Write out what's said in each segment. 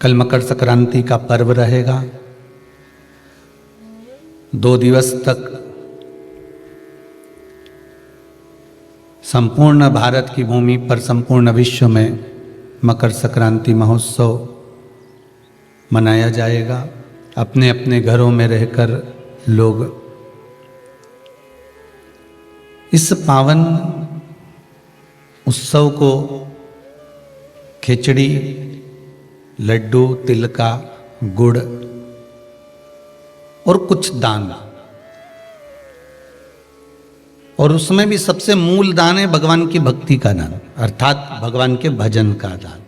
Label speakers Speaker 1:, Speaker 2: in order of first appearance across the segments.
Speaker 1: कल मकर संक्रांति का पर्व रहेगा। 2 दिवस तक संपूर्ण भारत की भूमि पर, संपूर्ण विश्व में मकर संक्रांति महोत्सव मनाया जाएगा। अपने अपने घरों में रहकर लोग इस पावन उत्सव को खिचड़ी, लड्डू, तिल का, गुड़ और कुछ दान, और उसमें भी सबसे मूल दान है भगवान की भक्ति का दान, अर्थात भगवान के भजन का दान,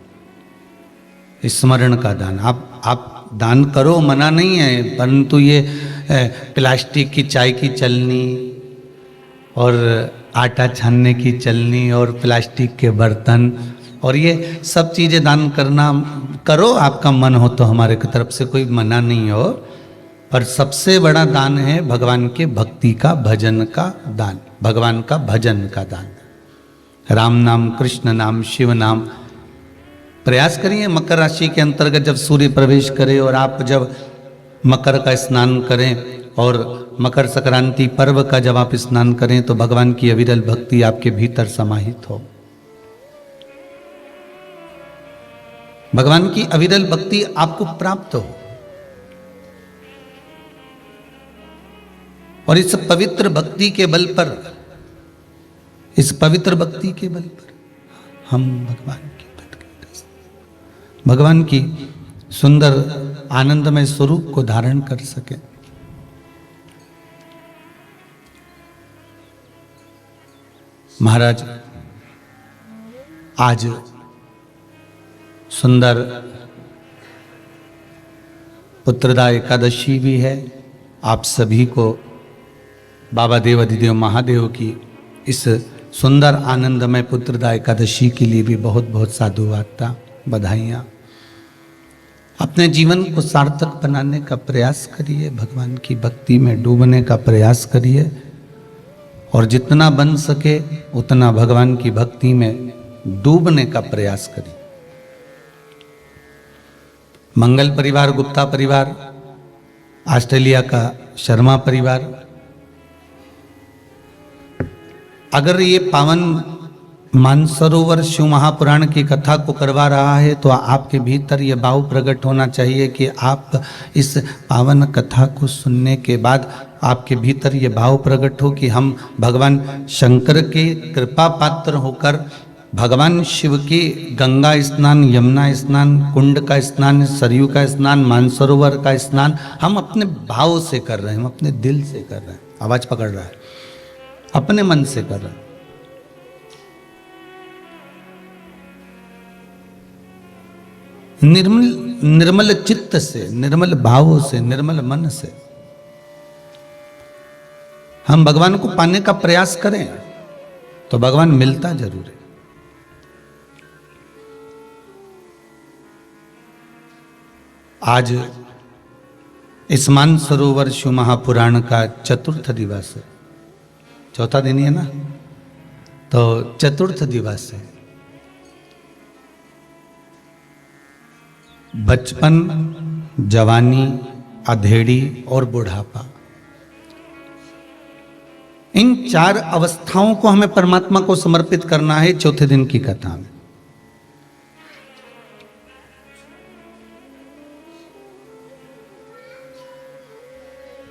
Speaker 1: स्मरण का दान। आप दान करो, मना नहीं है, परंतु ये प्लास्टिक की चाय की चलनी और आटा छानने की चलनी और प्लास्टिक के बर्तन और ये सब चीज़ें दान करना करो, आपका मन हो तो, हमारे की तरफ से कोई मना नहीं हो, पर सबसे बड़ा दान है भगवान के भक्ति का, भजन का दान, भगवान का भजन का दान। राम नाम, कृष्ण नाम, शिव नाम। प्रयास करिए मकर राशि के अंतर्गत जब सूर्य प्रवेश करे और आप जब मकर का स्नान करें और मकर संक्रांति पर्व का जब आप स्नान करें तो भगवान की अविरल भक्ति आपके भीतर समाहित हो। भगवान की अविरल भक्ति आपको प्राप्त हो और इस पवित्र भक्ति के बल पर, इस पवित्र भक्ति के बल पर हम भगवान की सुंदर आनंदमय स्वरूप को धारण कर सके। महाराज, आज सुंदर पुत्रदा एकादशी भी है। आप सभी को बाबा देव अधिदेव महादेव की इस सुंदर आनंदमय पुत्रदा एकादशी के लिए भी बहुत बहुत साधुवाद, बधाइयाँ। अपने जीवन को सार्थक बनाने का प्रयास करिए, भगवान की भक्ति में डूबने का प्रयास करिए और जितना बन सके उतना भगवान की भक्ति में डूबने का प्रयास करिए। मंगल परिवार, गुप्ता परिवार, ऑस्ट्रेलिया का शर्मा परिवार, अगर ये पावन मानसरोवर शिव महापुराण की कथा को करवा रहा है तो आपके भीतर ये भाव प्रकट होना चाहिए कि आप इस पावन कथा को सुनने के बाद आपके भीतर ये भाव प्रकट हो कि हम भगवान शंकर के कृपा पात्र होकर भगवान शिव की गंगा स्नान, यमुना स्नान, कुंड का स्नान, सरयू का स्नान, मानसरोवर का स्नान हम अपने भाव से कर रहे हैं, हम अपने दिल से कर रहे हैं। आवाज पकड़ रहा है, अपने मन से कर रहे हैं। निर्मल चित्त से, निर्मल भावों से, निर्मल मन से हम भगवान को पाने का प्रयास करें तो भगवान मिलता जरूर है। आज इस मानसरोवर शिव महापुराण का चतुर्थ दिवस है, चौथा दिन ही है ना, तो चतुर्थ दिवस है। बचपन, जवानी, अधेड़ी और बुढ़ापा, इन 4 अवस्थाओं को हमें परमात्मा को समर्पित करना है चौथे दिन की कथा में।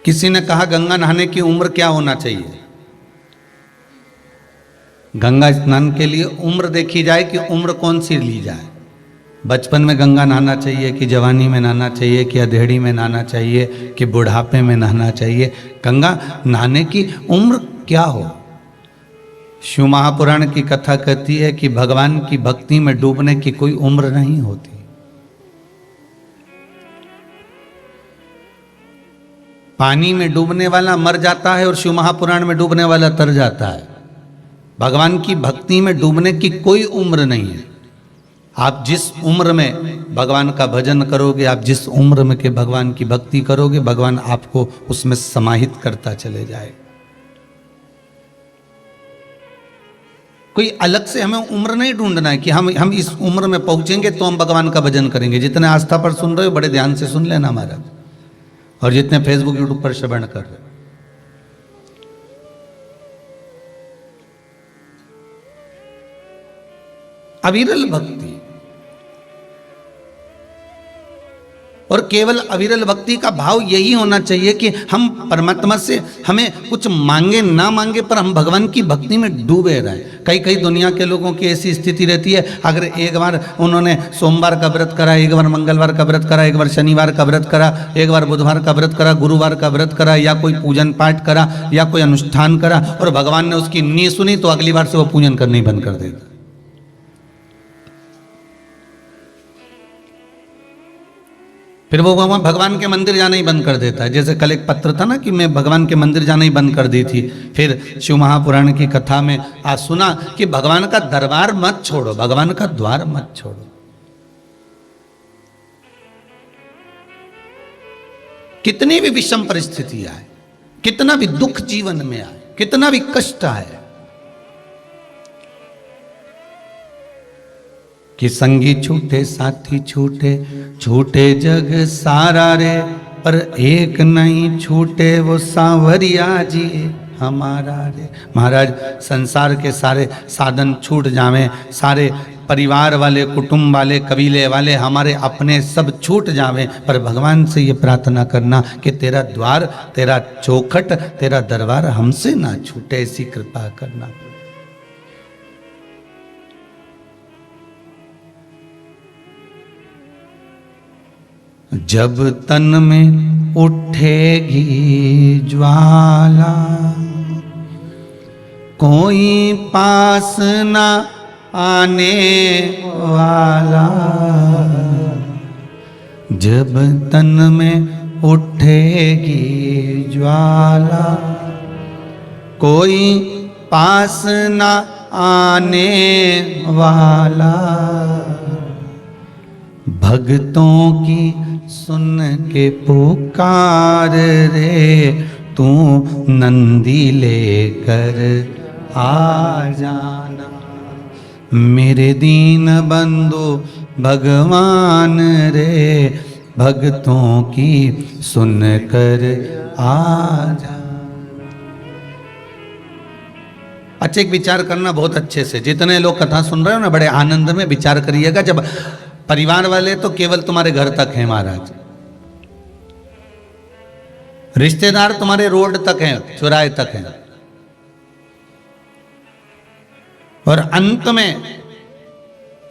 Speaker 1: किसी ने कहा गंगा नहाने की उम्र क्या होना चाहिए? गंगा स्नान के लिए उम्र देखी जाए कि उम्र कौन सी ली जाए। बचपन में गंगा नहाना चाहिए कि जवानी में नहाना चाहिए कि अधेड़ी में नहाना चाहिए कि बुढ़ापे में नहाना चाहिए? गंगा नहाने की उम्र क्या हो? शिव महापुराण की कथा कहती है कि भगवान की भक्ति में डूबने की कोई उम्र नहीं होती। पानी में डूबने वाला मर जाता है और शिव महापुराण में डूबने वाला तर जाता है। भगवान की भक्ति में डूबने की कोई उम्र नहीं है। आप जिस उम्र में भगवान का भजन करोगे, आप जिस उम्र में के भगवान की भक्ति करोगे, भगवान आपको उसमें समाहित करता चले जाए। कोई अलग से हमें उम्र नहीं ढूंढना है कि हम इस उम्र में पहुंचेंगे तो हम भगवान का भजन करेंगे। जितने आस्था पर सुन रहे हो बड़े ध्यान से सुन लेना महाराज, और जितने फेसबुक यूट्यूब पर श्रवण कर रहे हो, अविरल भक्ति, और केवल अविरल भक्ति का भाव यही होना चाहिए कि हम परमात्मा से हमें कुछ मांगे ना मांगे पर हम भगवान की भक्ति में डूबे रहें। कई कई दुनिया के लोगों की ऐसी स्थिति रहती है, अगर एक बार उन्होंने सोमवार का व्रत करा, एक बार मंगलवार का व्रत करा, एक बार शनिवार का व्रत करा, एक बार बुधवार का व्रत करा, गुरुवार का व्रत करा, या कोई पूजन पाठ करा या कोई अनुष्ठान करा, और भगवान ने उसकी नी सुनी तो अगली बार से वो पूजन करना ही बंद कर देता। फिर वो वहाँ भगवान के मंदिर जाना ही बंद कर देता है। जैसे कल एक पत्र था ना कि मैं भगवान के मंदिर जाना ही बंद कर दी थी। फिर शिव महापुराण की कथा में आज सुना कि भगवान का दरबार मत छोड़ो, भगवान का द्वार मत छोड़ो। कितनी भी विषम परिस्थिति आए, कितना भी दुख जीवन में आए, कितना भी कष्ट आए, कि संगी छूटे साथी छूटे, छूटे जग सारा रे, पर एक नहीं छूटे वो सांवरिया जी हमारा रे। महाराज संसार के सारे साधन छूट जावें, सारे परिवार वाले, कुटुंब वाले, कबीले वाले, हमारे अपने सब छूट जावें, पर भगवान से ये प्रार्थना करना कि तेरा द्वार, तेरा चौखट, तेरा दरबार हमसे ना छूटे, ऐसी कृपा करना। जब तन में उठेगी ज्वाला, कोई पास ना आने वाला। जब तन में उठेगी ज्वाला, कोई पास ना आने वाला। भक्तों की सुन के पुकार रे, तू नंदी लेकर आ जाना। मेरे दीन बंधु भगवान रे, भक्तों की सुन कर आ जाना। अच्छा, एक विचार करना बहुत अच्छे से, जितने लोग कथा सुन रहे हो ना, बड़े आनंद में विचार करिएगा। जब परिवार वाले तो केवल तुम्हारे घर तक हैं महाराज, रिश्तेदार तुम्हारे रोड तक हैं, चौराहे तक हैं, और अंत में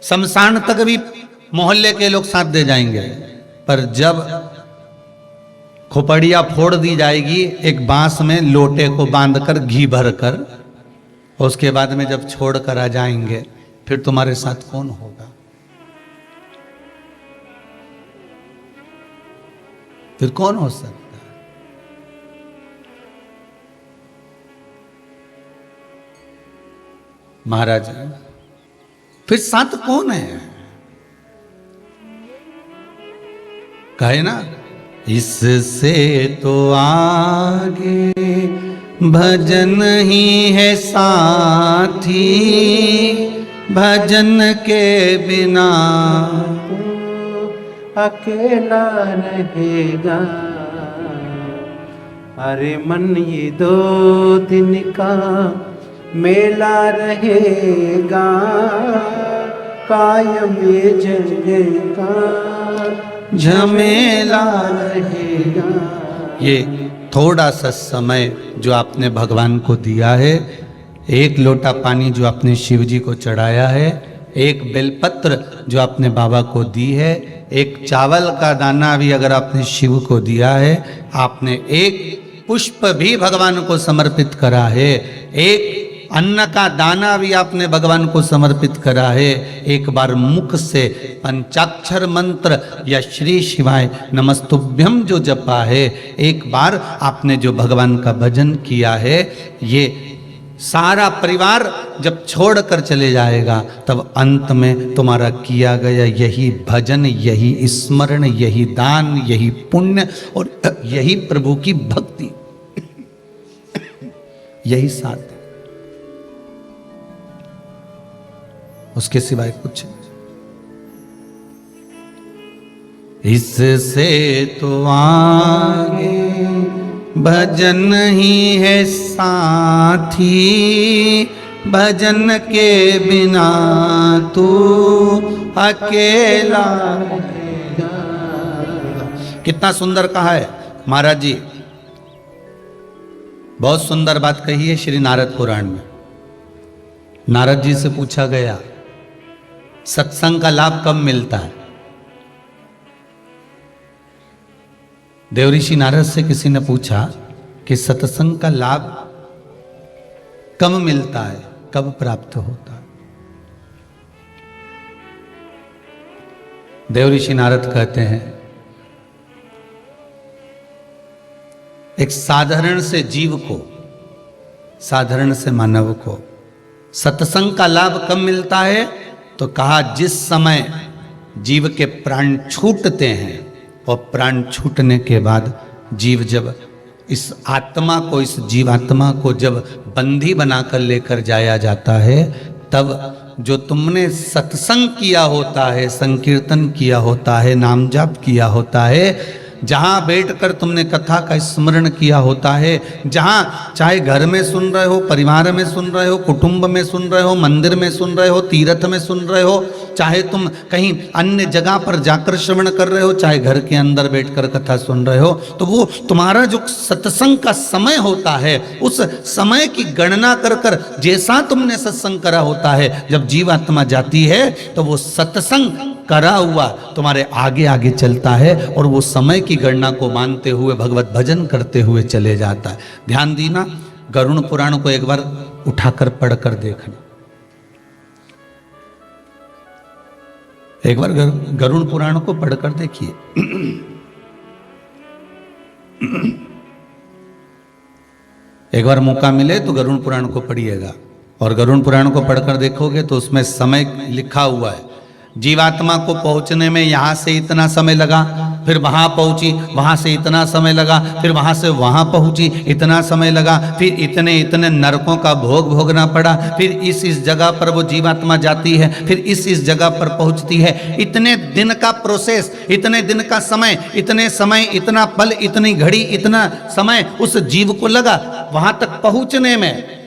Speaker 1: शमशान तक भी मोहल्ले के लोग साथ दे जाएंगे। पर जब खोपड़िया फोड़ दी जाएगी एक बांस में लोटे को बांधकर घी भर कर, उसके बाद में जब छोड़ कर आ जाएंगे, फिर तुम्हारे साथ कौन होगा? फिर कौन हो सकता है? महाराज फिर साथ कौन है? कहे ना, इससे तो आगे भजन ही है साथी, भजन के बिना अकेला रहेगा। अरे मन ये 2 दिन का मेला रहेगा, कायम ये जग का झमेला रहेगा। ये थोड़ा सा समय जो आपने भगवान को दिया है, एक लोटा पानी जो आपने शिव जी को चढ़ाया है, एक बेलपत्र जो आपने बाबा को दी है, एक चावल का दाना भी अगर आपने शिव को दिया है, आपने एक पुष्प भी भगवान को समर्पित करा है, एक अन्न का दाना भी आपने भगवान को समर्पित करा है, एक बार मुख से पंचाक्षर मंत्र या श्री शिवाय नमस्तुभ्यम जो जपा है, एक बार आपने जो भगवान का भजन किया है, ये सारा परिवार जब छोड़ कर चले जाएगा, तब अंत में तुम्हारा किया गया यही भजन, यही स्मरण, यही दान, यही पुण्य और यही प्रभु की भक्ति, यही साथ है। उसके सिवाय कुछ नहीं। इससे तो आगे भजन ही है साथी, भजन के बिना तू अकेला। कितना सुंदर कहा है महाराज जी, बहुत सुंदर बात कही है श्री नारद पुराण में। नारद जी से पूछा गया सत्संग का लाभ कब मिलता है। देवऋषि नारद से किसी ने पूछा कि सत्संग का लाभ कब मिलता है, कब प्राप्त होता है। देवऋषि नारद कहते हैं एक साधारण से जीव को, साधारण से मानव को सत्संग का लाभ कब मिलता है, तो कहा जिस समय जीव के प्राण छूटते हैं और प्राण छूटने के बाद जीव जब इस आत्मा को, इस जीवात्मा को जब बंदी बनाकर लेकर जाया जाता है, तब जो तुमने सत्संग किया होता है, संकीर्तन किया होता है, नाम जाप किया होता है, जहाँ बैठकर तुमने कथा का स्मरण किया होता है, जहाँ चाहे घर में सुन रहे हो, परिवार में सुन रहे हो, कुटुंब में सुन रहे हो, मंदिर में सुन रहे हो, तीर्थ में सुन रहे हो, चाहे तुम कहीं अन्य जगह पर जाकर श्रवण कर रहे हो, चाहे घर के अंदर बैठकर कथा सुन रहे हो, तो वो तुम्हारा जो सत्संग का समय होता है, उस समय की गणना कर कर जैसा तुमने सत्संग करा होता है, जब जीवात्मा जाती है तो वो सत्संग करा हुआ तुम्हारे आगे आगे चलता है और वो समय की गणना को मानते हुए भगवत भजन करते हुए चले जाता है। ध्यान दीना, गरुड़ पुराण को एक बार उठाकर पढ़कर देखना, एक बार गरुड़ पुराण को पढ़कर देखिए। एक बार मौका मिले तो गरुड़ पुराण को पढ़िएगा, और गरुड़ पुराण को पढ़कर देखोगे तो उसमें समय लिखा हुआ है। जीवात्मा को पहुंचने में यहाँ से इतना समय लगा, फिर वहाँ पहुँची, वहाँ से इतना समय लगा, फिर वहाँ से वहाँ पहुँची, इतना समय लगा, फिर इतने इतने नरकों का भोग भोगना पड़ा, फिर इस जगह पर वो जीवात्मा जाती है, फिर इस जगह पर पहुँचती है। इतने दिन का प्रोसेस, इतने दिन का समय, इतने समय, इतना पल, इतनी घड़ी, इतना समय उस जीव को लगा वहाँ तक पहुँचने में।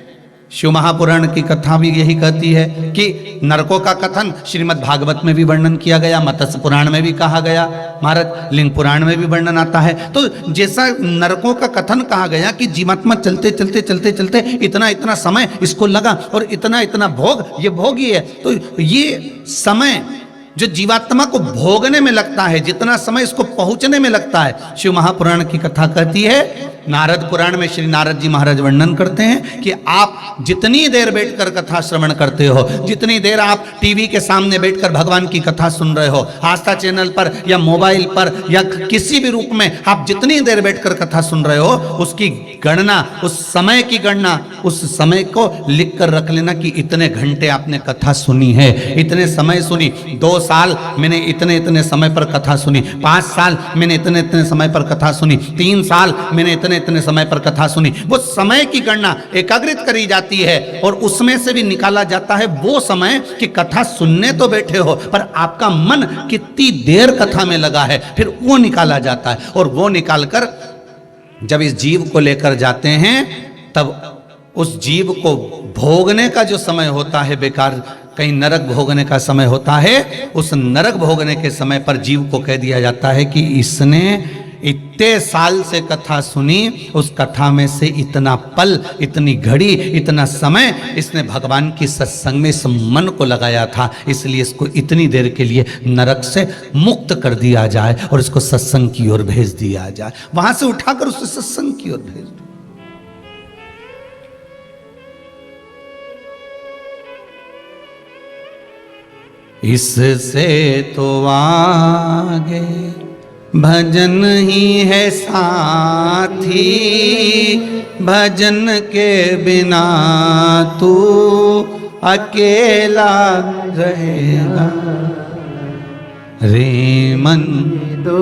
Speaker 1: शिव महापुराण की कथा भी यही कहती है कि नरकों का कथन श्रीमद् भागवत में भी वर्णन किया गया, मत्स्य पुराण में भी कहा गया, महाराज लिंग पुराण में भी वर्णन आता है। तो जैसा नरकों का कथन कहा गया कि जीवात्मा चलते चलते चलते चलते इतना इतना समय इसको लगा और इतना इतना भोग, ये भोग ही है। तो ये समय जो जीवात्मा को भोगने में लगता है, जितना समय इसको पहुंचने में लगता है, शिव महापुराण की कथा कहती है। नारद पुराण में श्री नारद जी महाराज वर्णन करते हैं कि आप जितनी देर बैठकर कथा श्रवण करते हो, जितनी देर आप टीवी के सामने बैठकर भगवान की कथा सुन रहे हो, आस्था चैनल पर या मोबाइल पर या किसी भी रूप में आप जितनी देर बैठकर कथा सुन रहे हो, उसकी गणना, उस समय की गणना, उस समय को लिख कर रख लेना कि इतने घंटे आपने कथा सुनी है, इतने समय सुनी। 2 साल मैंने इतने इतने समय पर कथा सुनी, 5 साल मैंने इतने इतने समय पर कथा सुनी, 3 साल मैंने इतने इतने समय पर कथा सुनी। वो समय की गणना एकाग्रित करी जाती है और उसमें से भी निकाला जाता है वो समय कि कथा सुनने तो बैठे हो, पर आपका मन कितनी देर कथा में लगा है, फिर वो निकाला जाता है। और वो निकालकर जब इस जीव को लेकर जाते हैं, तब उस जीव को भोगने का जो समय होता है, बेकार कहीं नरक भोगने का समय होता है, उस नरक भोगने के समय पर जीव को कह दिया जाता है कि इसने इतने साल से कथा सुनी, उस कथा में से इतना पल, इतनी घड़ी, इतना समय इसने भगवान की सत्संग में इस मन को लगाया था, इसलिए इसको इतनी देर के लिए नरक से मुक्त कर दिया जाए और इसको सत्संग की ओर भेज दिया जाए। वहां से उठाकर उसे सत्संग की ओर भेज दो। इससे तो आगे भजन ही है साथी, भजन के बिना तू अकेला रहेगा। रे मन 2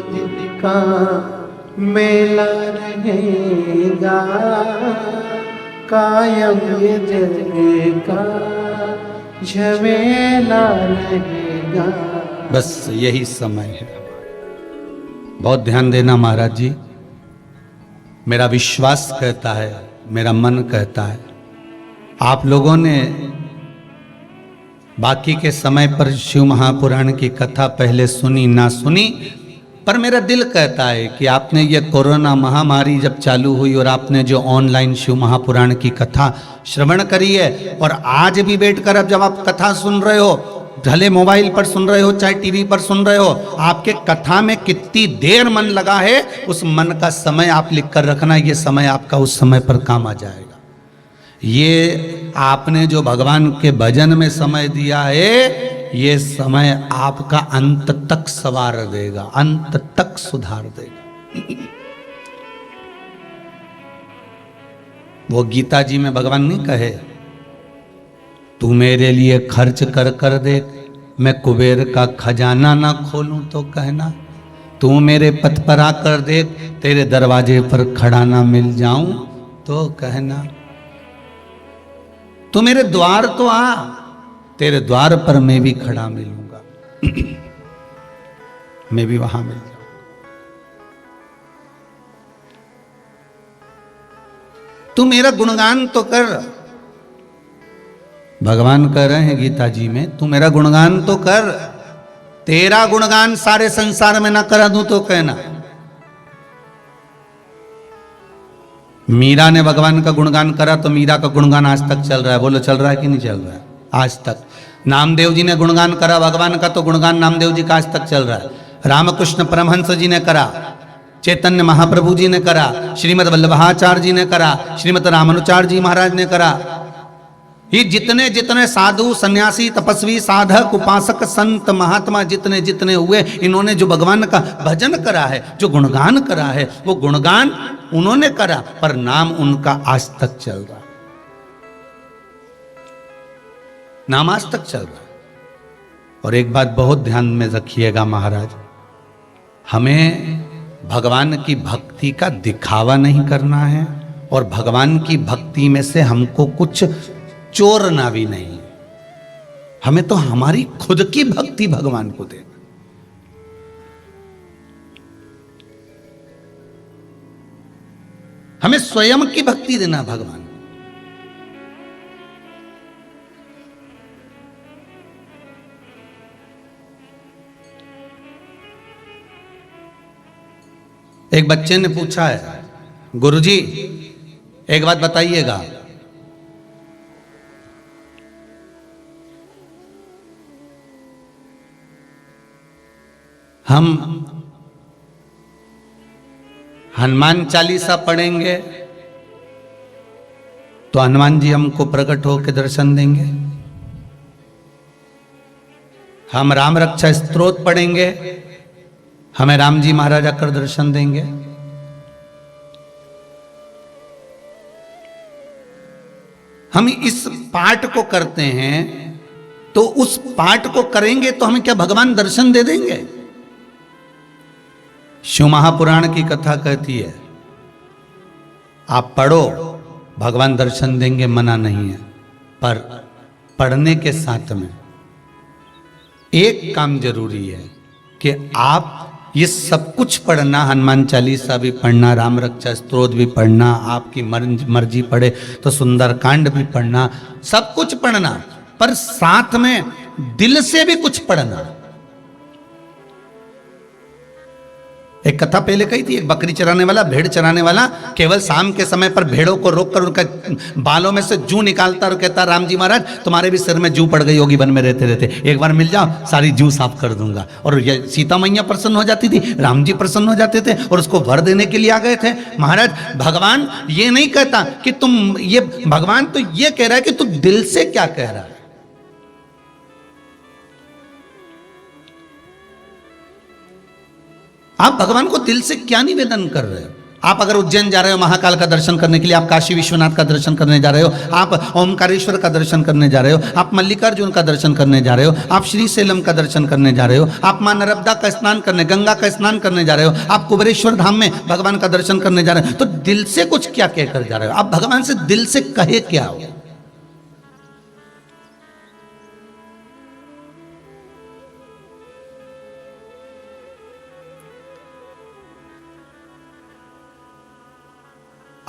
Speaker 1: दिन का मेला रहेगा, कायम ये जगह का झमेला रहेगा। बस यही समय है। बहुत ध्यान देना महाराज जी। मेरा विश्वास कहता है, मेरा मन कहता है, आप लोगों ने बाकी के समय पर शिव महापुराण की कथा पहले सुनी ना सुनी, पर मेरा दिल कहता है कि आपने ये कोरोना महामारी जब चालू हुई और आपने जो ऑनलाइन शिव महापुराण की कथा श्रवण करी है, और आज भी बैठकर अब जब आप कथा सुन रहे हो, भले मोबाइल पर सुन रहे हो चाहे टीवी पर सुन रहे हो, आपके कथा में कितनी देर मन लगा है, उस मन का समय आप लिख कर रखना। ये समय आपका उस समय पर काम आ जाएगा। ये आपने जो भगवान के भजन में समय दिया है, ये समय आपका अंत तक संवार देगा, अंत तक सुधार देगा। वो गीता जी में भगवान नहीं कहे, तू मेरे लिए खर्च कर कर देख, मैं कुबेर का खजाना ना खोलूं तो कहना, तू मेरे पथ पर आकर देख, तेरे दरवाजे पर खड़ा ना मिल जाऊं तो कहना, तू मेरे द्वार तो आ, तेरे द्वार पर मैं भी खड़ा मिलूंगा, मैं भी वहां मिल जाऊंगा। तू मेरा गुणगान तो कर, भगवान कह रहे हैं गीता जी में, तू मेरा गुणगान तो कर, तेरा गुणगान सारे संसार में ना करा दूं तो कहना। मीरा ने भगवान का गुणगान करा तो मीरा का गुणगान आज तक चल रहा है। बोलो चल रहा है कि नहीं चल रहा है? आज तक। नामदेव जी ने गुणगान करा भगवान का तो गुणगान नामदेव जी का आज तक चल रहा है। रामकृष्ण परमहंस जी ने करा, चैतन्य महाप्रभु जी ने करा, श्रीमद वल्लभाचार्य जी ने करा, श्रीमद रामानुचार्य जी महाराज ने करा। ये जितने जितने साधु सन्यासी तपस्वी साधक उपासक संत महात्मा जितने जितने हुए, इन्होंने जो भगवान का भजन करा है, जो गुणगान करा है, वो गुणगान उन्होंने करा, पर नाम उनका आज तक चल रहा, नाम आज तक चल रहा। और एक बात बहुत ध्यान में रखिएगा महाराज, हमें भगवान की भक्ति का दिखावा नहीं करना है, और भगवान की भक्ति में से हमको कुछ चोरना भी नहीं। हमें तो हमारी खुद की भक्ति भगवान को देना। हमें स्वयं की भक्ति देना भगवान। एक बच्चे ने पूछा है, गुरुजी एक बात बताइएगा, हम हनुमान चालीसा पढ़ेंगे तो हनुमान जी हमको प्रकट होकर दर्शन देंगे, हम राम रक्षा स्तोत्र पढ़ेंगे, हमें राम जी महाराज आकर दर्शन देंगे। हम इस पाठ को करते हैं तो उस पाठ को करेंगे तो हमें क्या भगवान दर्शन दे देंगे? शिव महापुराण की कथा कहती है, आप पढ़ो भगवान दर्शन देंगे, मना नहीं है, पर पढ़ने के साथ में एक काम जरूरी है कि आप ये सब कुछ पढ़ना, हनुमान चालीसा भी पढ़ना, राम रक्षा स्तोत्र भी पढ़ना, आपकी मर्जी पड़े तो सुंदरकांड भी पढ़ना, सब कुछ पढ़ना, पर साथ में दिल से भी कुछ पढ़ना। एक कथा पहले कही थी, एक बकरी चराने वाला, भेड़ चराने वाला केवल शाम के समय पर भेड़ों को रोककर उनका बालों में से जू निकालता और कहता, राम जी महाराज तुम्हारे भी सिर में जू पड़ गई होगी वन में रहते रहते, एक बार मिल जाओ सारी जू साफ कर दूंगा। और ये सीता मैया प्रसन्न हो जाती थी, राम जी प्रसन्न हो जाते थे और उसको वर देने के लिए आ गए थे। महाराज भगवान ये नहीं कहता कि तुम ये, भगवान तो ये कह रहा है कि तू दिल से क्या कह रहा है। आप भगवान को दिल से क्या निवेदन कर रहे हो? आप अगर उज्जैन जा रहे हो महाकाल का दर्शन करने के लिए, आप काशी विश्वनाथ का दर्शन करने जा रहे हो, आप ओमकारेश्वर का दर्शन करने जा रहे हो, आप मल्लिकार्जुन का दर्शन करने जा रहे हो, आप श्री सेलम का दर्शन करने जा रहे हो, आप मां नर्मदा का स्नान करने, गंगा का स्नान करने जा रहे हो, आप कुबेरेश्वर धाम में भगवान का दर्शन करने जा रहे हो, तो दिल से कुछ क्या कहकर जा रहे हो? आप भगवान से दिल से कहे क्या हो?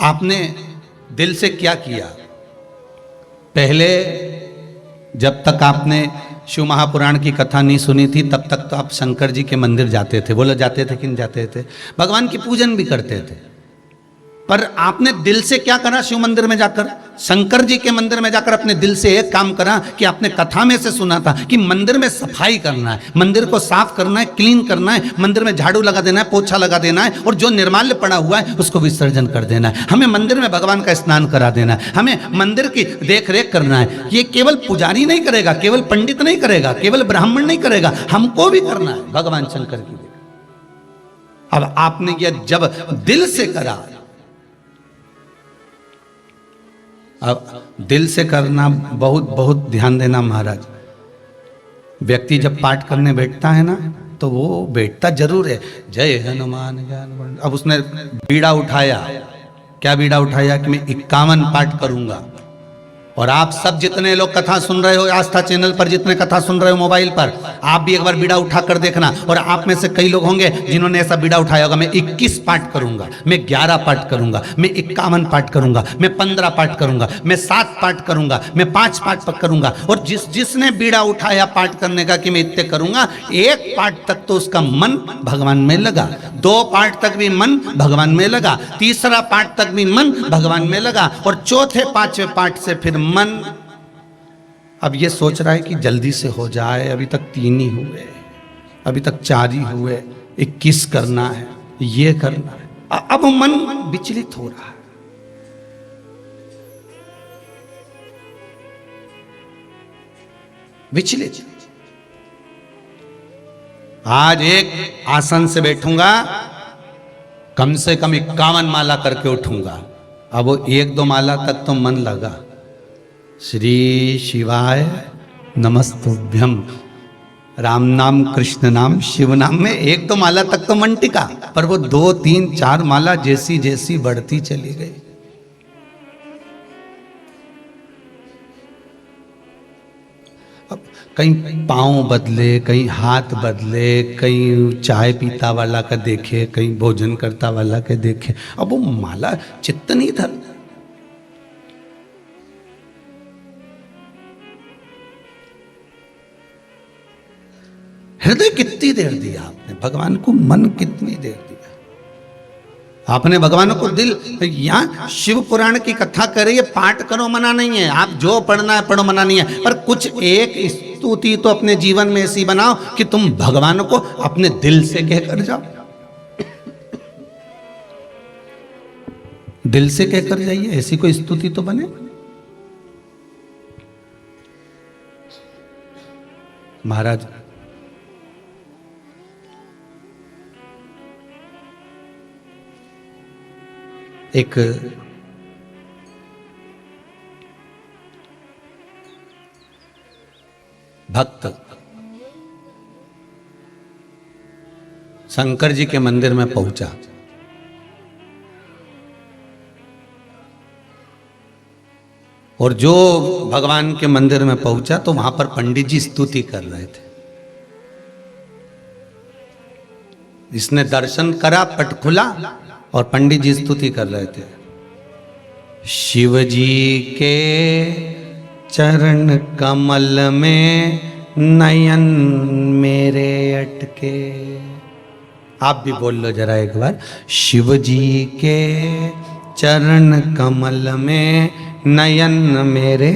Speaker 1: आपने दिल से क्या किया? पहले जब तक आपने शिव महापुराण की कथा नहीं सुनी थी तब तक तो आप शंकर जी के मंदिर जाते थे। बोलो जाते थे कि नहीं जाते थे? भगवान की पूजन भी करते थे, पर आपने दिल से क्या करा? शिव मंदिर में जाकर, शंकर जी के मंदिर में जाकर अपने दिल से एक काम करा कि आपने कथा में से सुना था कि मंदिर में सफाई करना है, मंदिर को साफ करना है, क्लीन करना है, मंदिर में झाड़ू लगा देना है, पोछा लगा देना है, और जो निर्माल्य पड़ा हुआ है उसको विसर्जन कर देना है। हमें मंदिर में भगवान का स्नान करा देना है, हमें मंदिर की देख रेख करना है। ये केवल पुजारी नहीं करेगा, केवल पंडित नहीं करेगा, केवल ब्राह्मण नहीं करेगा, हमको भी करना है भगवान शंकर की। अब आपने यह जब दिल से करा, अब दिल से करना बहुत बहुत ध्यान देना महाराज। व्यक्ति जब पाठ करने बैठता है ना तो वो बैठता जरूर है, जय हनुमान ज्ञान। अब उसने बीड़ा उठाया, क्या बीड़ा उठाया कि मैं 51 पाठ करूंगा। और आप सब जितने लोग कथा सुन रहे हो आस्था चैनल पर, जितने कथा सुन रहे हो मोबाइल पर, आप भी एक बार बीड़ा उठा कर देखना। और आप में से कई लोग होंगे जिन्होंने ऐसा बीड़ा उठाया होगा, मैं 21 पाठ करूंगा, मैं 11 पाठ करूंगा, मैं 51 पाठ करूंगा, मैं 15 पाठ करूंगा, मैं 7 पाठ करूंगा, मैं 5 पाठ करूंगा। और जिसने बीड़ा उठाया पाठ करने का कि मैं इतने करूंगा, 1 पाठ तक तो उसका मन भगवान में लगा, 2 पाठ तक भी मन भगवान में लगा, 3रा पाठ तक भी मन भगवान में लगा, और 4थे 5वें पाठ से फिर मन अब ये सोच रहा है कि जल्दी से हो जाए, अभी तक 3 ही हुए, अभी तक 4 ही हुए, 21 करना है, ये करना है। अब मन विचलित हो रहा है। विचलित। आज एक आसन से बैठूंगा, कम से कम 51 माला करके उठूंगा। अब वो 1-2 माला तक तो मन लगा, श्री शिवाय नमस्तुभ्यम, राम नाम कृष्ण नाम शिव नाम में 1-2 माला तक तो मन टिका, पर वो 2, 3, 4 माला जैसी जैसी बढ़ती चली गई। अब कहीं पाँव बदले, कहीं हाथ बदले, कहीं चाय पीता वाला का देखे, कहीं भोजन करता वाला के देखे, अब वो माला चित्त नहीं था। हृदय कितनी देर दिया आपने भगवान को, मन कितनी देर दिया आपने भगवान को दिल। यहाँ शिव पुराण की कथा करे, ये पाठ करो मना नहीं है, आप जो पढ़ना है पढ़ो मना नहीं है, पर कुछ एक स्तुति तो अपने जीवन में ऐसी बनाओ कि तुम भगवान को अपने दिल से कहकर जाओ, दिल से कहकर जाइए, ऐसी कोई स्तुति तो बने। महाराज एक भक्त शंकर जी के मंदिर में पहुंचा, और जो भगवान के मंदिर में पहुंचा तो वहां पर पंडित जी स्तुति कर रहे थे। इसने दर्शन करा, पट खुला, और पंडित जी स्तुति कर रहे थे, शिव जी के चरण कमल में नयन मेरे अटके। आप भी बोल लो जरा एक बार, शिव जी के चरण कमल में नयन मेरे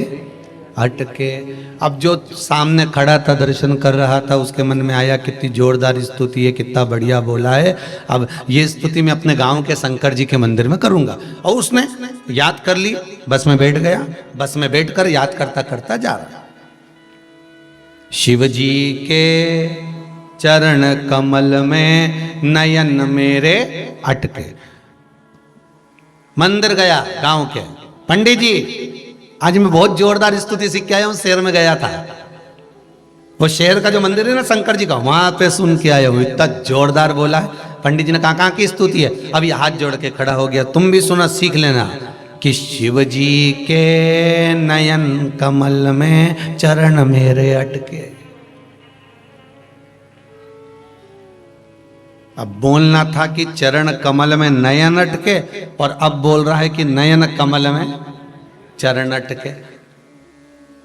Speaker 1: अटके। अब जो सामने खड़ा था दर्शन कर रहा था, उसके मन में आया कितनी जोरदार स्तुति है, कितना बढ़िया बोला है, अब ये स्तुति मैं अपने गांव के शंकर जी के मंदिर में करूंगा। और उसने याद कर ली, बस में बैठ गया, बस में बैठकर याद करता करता जा रहा, शिव जी के चरण कमल में नयन मेरे अटके। मंदिर गया गांव के, पंडित जी आज मैं बहुत जोरदार स्तुति सीख के आया हूं, शहर में गया था, वो शहर का जो मंदिर है ना शंकर जी का, वहां पे सुन के आया हूं, इतना जोरदार बोला है। पंडित जी ने कहा कहाँ की स्तुति है? अभी हाथ जोड़ के खड़ा हो गया, तुम भी सुना सीख लेना कि शिव जी के नयन कमल में चरण मेरे अटके। अब बोलना था कि चरण कमल में नयन अटके, और अब बोल रहा है कि नयन कमल में चरण अटके।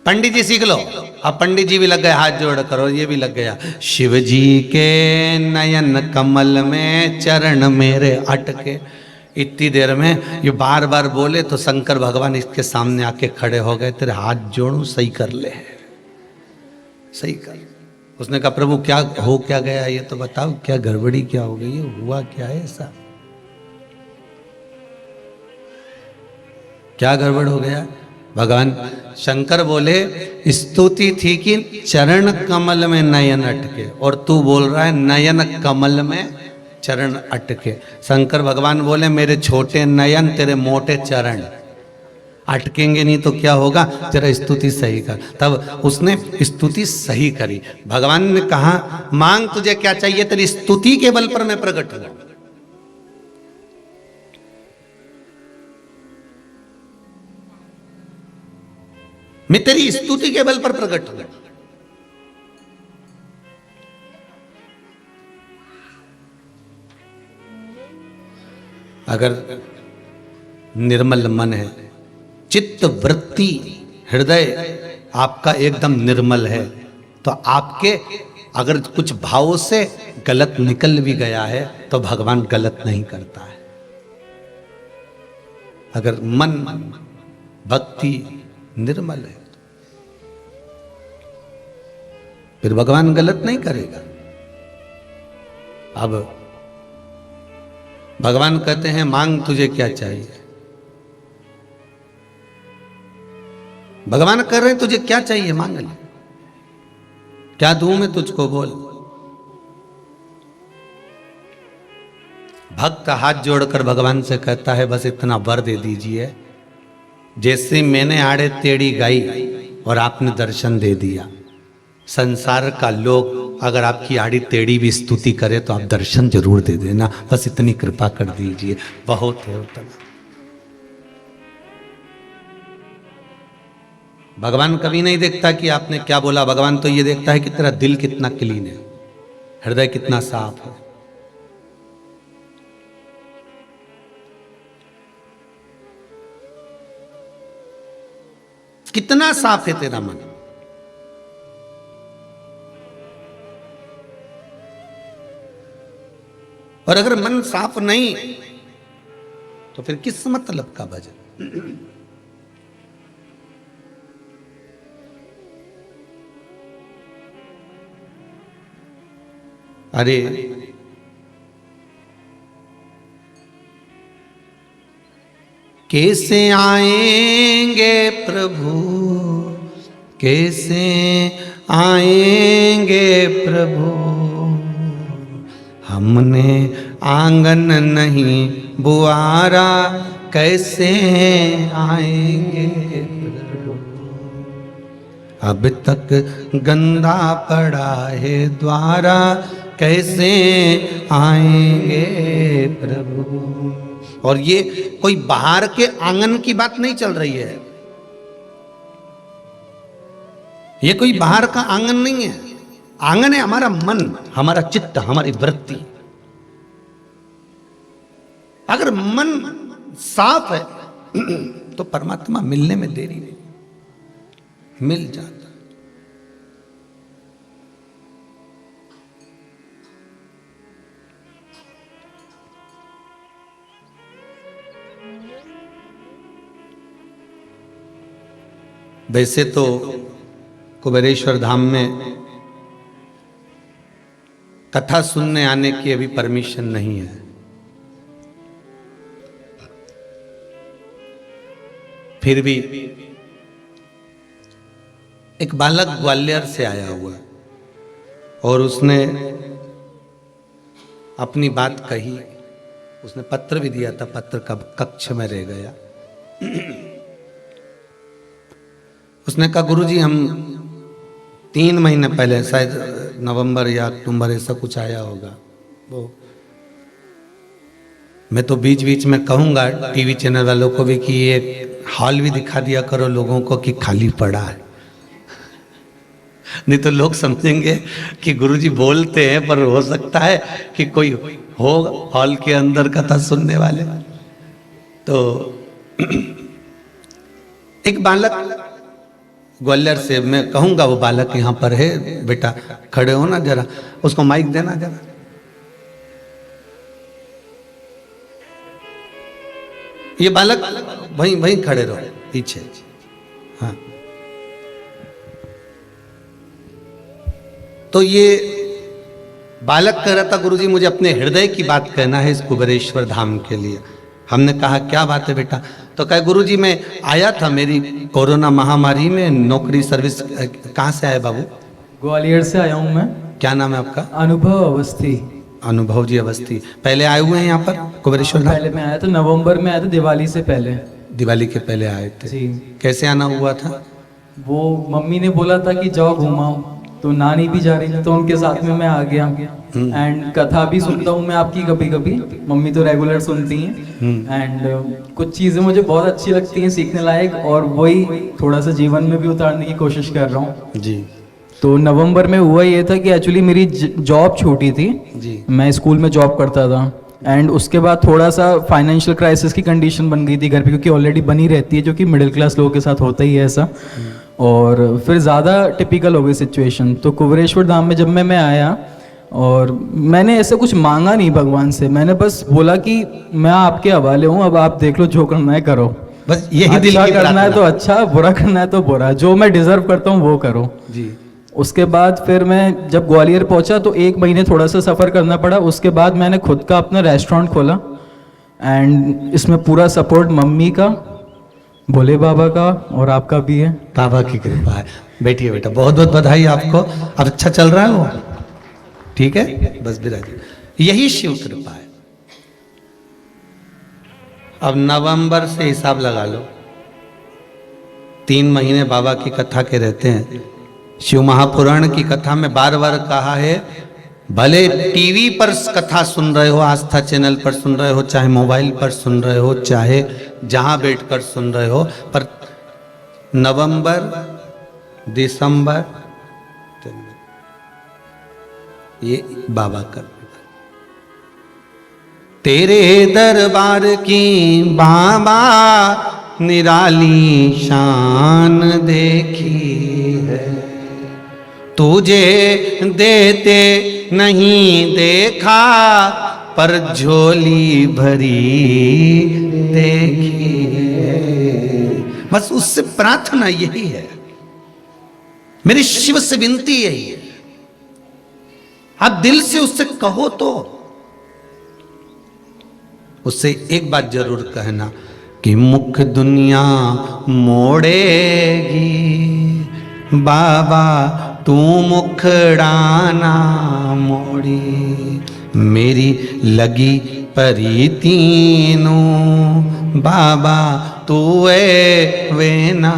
Speaker 1: पंडित जी सीख लो। अब पंडित जी भी लग गए हाथ जोड़ करो, ये भी लग गया। शिव जी के नयन कमल में चरण मेरे अटके। इतनी देर में ये बार बार बोले तो शंकर भगवान इसके सामने आके खड़े हो गए। तेरे हाथ जोड़ू, सही कर ले, सही कर। उसने कहा प्रभु क्या हो क्या गया ये तो बताओ, क्या गड़बड़ी क्या हो गई है, हुआ क्या है ऐसा, क्या गड़बड़ हो गया। भगवान शंकर बोले स्तुति थी कि चरण कमल में नयन अटके, और तू बोल रहा है नयन कमल में चरण अटके। शंकर भगवान बोले मेरे छोटे नयन तेरे मोटे चरण, अटकेंगे नहीं तो क्या होगा, तेरा स्तुति सही कर। तब उसने स्तुति सही करी। भगवान ने कहा मांग तुझे क्या चाहिए, तेरी स्तुति के बल पर मैं प्रकट हूं। मैं तेरी स्तुति के बल पर प्रकट हूं। अगर निर्मल मन है, चित्त वृत्ति हृदय आपका एकदम निर्मल है, तो आपके अगर कुछ भावों से गलत निकल भी गया है तो भगवान गलत नहीं करता है। अगर मन भक्ति निर्मल है फिर भगवान गलत नहीं करेगा। अब भगवान कहते हैं मांग तुझे क्या चाहिए। भगवान कह रहे हैं तुझे क्या चाहिए मांग ले, क्या दूं मैं तुझको, बोल। भक्त हाथ जोड़कर भगवान से कहता है बस इतना वर दे दीजिए, जैसे मैंने आड़े टेढ़ी गाई और आपने दर्शन दे दिया। संसार का लोग अगर आपकी आड़ी टेढ़ी भी स्तुति करे तो आप दर्शन जरूर दे देना, बस इतनी कृपा कर दीजिए, बहुत है उतना। भगवान कभी नहीं देखता कि आपने क्या बोला, भगवान तो ये देखता है कि तेरा दिल कितना क्लीन है, हृदय कितना साफ है। कितना साफ है तेरा मन। और अगर मन साफ नहीं तो फिर किस मतलब का भजन। अरे कैसे आएंगे प्रभु, कैसे आएंगे प्रभु, हमने आंगन नहीं बुआरा, कैसे आएंगे प्रभु, अब तक गंदा पड़ा है द्वारा, कैसे आएंगे प्रभु। और ये कोई बाहर के आंगन की बात नहीं चल रही है, ये कोई बाहर का आंगन नहीं है। आंगन है हमारा मन, हमारा चित्त, हमारी वृत्ति। अगर मन साफ है तो परमात्मा मिलने में देरी नहीं, मिल जाता। वैसे तो कुबेरेश्वर धाम में कथा सुनने आने की अभी परमिशन नहीं है, फिर भी एक बालक ग्वालियर से आया हुआ और उसने अपनी बात कही, उसने पत्र भी दिया था, पत्र का कक्ष में रह गया। उसने कहा गुरुजी हम 3 महीने पहले, शायद नवंबर या अक्टूबर ऐसा कुछ आया होगा वो, मैं तो बीच बीच में कहूँगा टीवी चैनल वालों को भी कि ये हॉल भी दिखा दिया करो लोगों को कि खाली पड़ा है। नहीं तो लोग समझेंगे कि गुरुजी बोलते हैं, पर हो सकता है कि कोई हो हॉल के अंदर कथा सुनने वाले। तो एक बालक ग्वालियर से, मैं कहूंगा वो बालक यहां पर है, बेटा खड़े हो ना जरा, उसको माइक देना जरा। ये बालक वहीं वहीं खड़े रहो पीछे। हाँ, तो ये बालक कह रहा था गुरुजी मुझे अपने हृदय की बात कहना है इस कुबेरेश्वर धाम के लिए। हमने कहा क्या बात है बेटा? तो कहे गुरुजी मैं आया था, मेरी कोरोना महामारी में नौकरी सर्विस। कहाँ से आए बाबू?
Speaker 2: ग्वालियर से आया हूँ मैं।
Speaker 1: क्या नाम है आपका?
Speaker 2: अनुभव अवस्थी।
Speaker 1: अनुभव जी अवस्थी। पहले आए हुए हैं यहाँ पर कुबेरेश्वर धाम?
Speaker 2: पहले मैं आया था, नवंबर में आया था, दिवाली से पहले।
Speaker 1: दिवाली के पहले आए थे
Speaker 2: जी।
Speaker 1: कैसे आना हुआ था?
Speaker 2: वो मम्मी ने बोला था कि जाओ घुमाओ, तो नानी भी जा रही थी तो उनके साथ में मैं आ गया। एंड कथा भी सुनता हूँ मैं आपकी कभी कभी, मम्मी तो रेगुलर सुनती हैं। एंड कुछ चीज़ें मुझे बहुत अच्छी लगती हैं, सीखने लायक, और वही थोड़ा सा जीवन में भी उतारने की कोशिश कर रहा हूँ
Speaker 1: जी।
Speaker 2: तो नवंबर में हुआ ये था कि एक्चुअली मेरी जॉब छूटी थी
Speaker 1: जी।
Speaker 2: मैं स्कूल में जॉब करता था। एंड उसके बाद थोड़ा सा फाइनेंशियल क्राइसिस की कंडीशन बन गई थी घर पे, क्योंकि ऑलरेडी बनी रहती है, जो कि मिडिल क्लास लोगों के साथ होता ही है ऐसा। और फिर ज़्यादा टिपिकल हो गई सिचुएशन। तो कुबेरेश्वर धाम में जब मैं आया, और मैंने ऐसे कुछ मांगा नहीं भगवान से, मैंने बस बोला कि मैं आपके हवाले हूँ, अब आप देख लो जो करना है करो।
Speaker 1: बस यही दिल
Speaker 2: अच्छा
Speaker 1: की
Speaker 2: करना है
Speaker 1: प्रार्थना।
Speaker 2: तो अच्छा, बुरा करना है तो बुरा, जो मैं डिजर्व करता हूँ वो करो
Speaker 1: जी।
Speaker 2: उसके बाद फिर मैं जब ग्वालियर पहुंचा तो 1 महीने थोड़ा सा सफ़र करना पड़ा। उसके बाद मैंने खुद का अपना रेस्टोरेंट खोला। एंड इसमें पूरा सपोर्ट मम्मी का, भोले बाबा का और आपका भी है।
Speaker 1: बाबा की कृपा है। बैठिए बेटा, बहुत बहुत बधाई आपको। अब अच्छा चल रहा है वो? ठीक है, बस बिराजिए, यही शिव कृपा है। अब नवंबर से हिसाब लगा लो, 3 महीने बाबा की कथा के रहते हैं। शिव महापुराण की कथा में बार बार कहा है, भले टीवी पर कथा सुन रहे हो, आस्था चैनल पर सुन रहे हो, चाहे मोबाइल पर सुन रहे हो, चाहे जहां बैठकर सुन रहे हो, पर नवंबर, दिसंबर ये बाबा कर। तेरे दरबार की बाबा निराली शान देखी है, तुझे देते नहीं देखा पर झोली भरी देखी है। बस उससे प्रार्थना यही है, मेरी शिव से विनती यही है। आप दिल से उससे कहो तो उससे एक बात जरूर कहना कि मुख दुनिया मोड़ेगी, बाबा तू मुखड़ाना मोड़ी, मेरी लगी परी तीनों, बाबा तू वे ना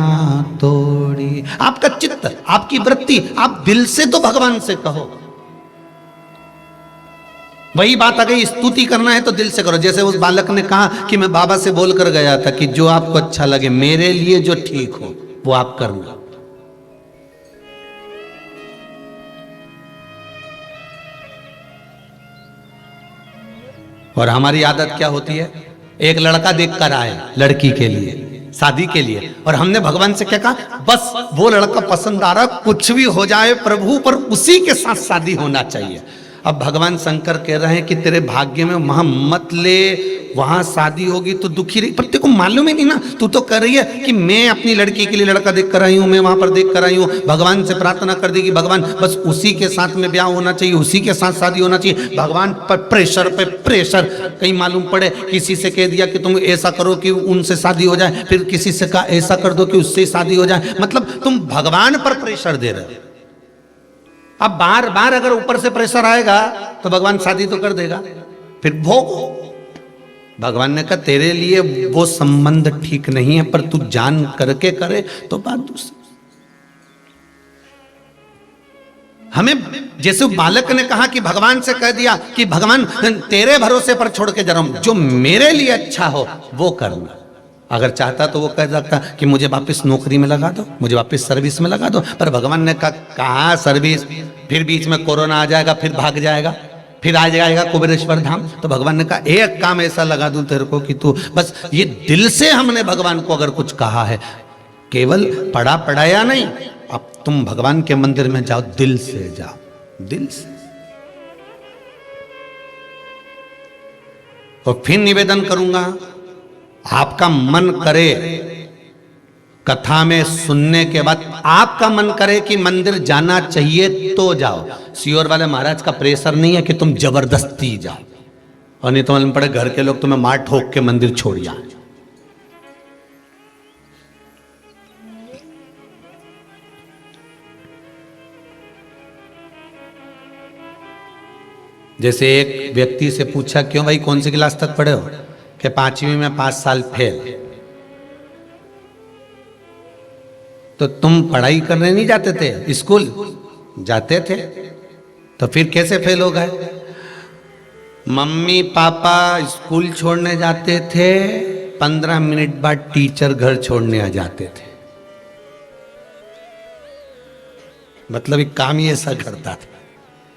Speaker 1: तोड़ी। आपका चित्त, आपकी वृत्ति, आप दिल से तो भगवान से कहो। वही बात आ गई, स्तुति करना है तो दिल से करो। जैसे उस बालक ने कहा कि मैं बाबा से बोल कर गया था कि जो आपको अच्छा लगे, मेरे लिए जो ठीक हो वो आप करना। और हमारी आदत क्या होती है, एक लड़का देख कर आए लड़की के लिए, शादी के लिए, और हमने भगवान से क्या कहा, बस वो लड़का पसंद आ रहा, कुछ भी हो जाए प्रभु, पर उसी के साथ शादी होना चाहिए। अब भगवान शंकर कह रहे हैं कि तेरे भाग्य में वहां मत ले, वहां शादी होगी तो दुखी रही। पर तेरे को मालूम ही नहीं ना, तू तो कर रही है कि मैं अपनी लड़की के लिए लड़का देख कर आई हूं, मैं वहां पर देख कर आई हूं। भगवान से प्रार्थना कर दी कि भगवान बस उसी के साथ में ब्याह होना चाहिए, उसी के साथ शादी होना चाहिए। भगवान पर प्रेशर पे प्रेशर, कहीं मालूम पड़े किसी से कह दिया कि तुम ऐसा करो कि उनसे शादी हो जाए, फिर किसी से कहा ऐसा कर दो कि उससे शादी हो जाए। मतलब तुम भगवान पर प्रेशर दे रहे हो। अब बार बार अगर ऊपर से प्रेशर आएगा तो भगवान शादी तो कर देगा, फिर भोगो। भगवान ने कहा तेरे लिए वो संबंध ठीक नहीं है, पर तू जान करके करे तो बात दूसरी। हमें जैसे बालक ने कहा कि भगवान से कह दिया कि भगवान तेरे भरोसे पर छोड़ के जा रहा हूं, जो मेरे लिए अच्छा हो वो करना। अगर चाहता तो वो कह सकता कि मुझे वापस नौकरी में लगा दो, मुझे वापस सर्विस में लगा दो, पर भगवान ने कहा कहाँ सर्विस, फिर बीच में कोरोना आ जाएगा, फिर भाग जाएगा, फिर आ जाएगा कुबेरेश्वर धाम। तो भगवान ने कहा एक काम ऐसा लगा दूं तेरे को कि तू बस ये दिल से, हमने भगवान को अगर कुछ कहा है, केवल पढ़ा पढ़ाया नहीं, अब तुम भगवान के मंदिर में जाओ, दिल से जाओ, दिल से। और फिर निवेदन करूंगा, आपका मन करे कथा में सुनने के बाद आपका मन करे कि मंदिर जाना चाहिए तो जाओ। सियोर वाले महाराज का प्रेशर नहीं है कि तुम जबरदस्ती जाओ, और नहीं तो मालूम पड़े घर के लोग तुम्हें मार ठोक के मंदिर छोड़ जाए। जैसे एक व्यक्ति से पूछा, क्यों भाई कौन सी क्लास तक पढ़े हो? कि 5वीं में 5 साल फेल। तो तुम पढ़ाई करने नहीं जाते थे, स्कूल जाते थे, तो फिर कैसे फेल हो गए? मम्मी पापा स्कूल छोड़ने जाते थे, 15 मिनट बाद टीचर घर छोड़ने आ जाते थे। मतलब एक काम ही ऐसा करता था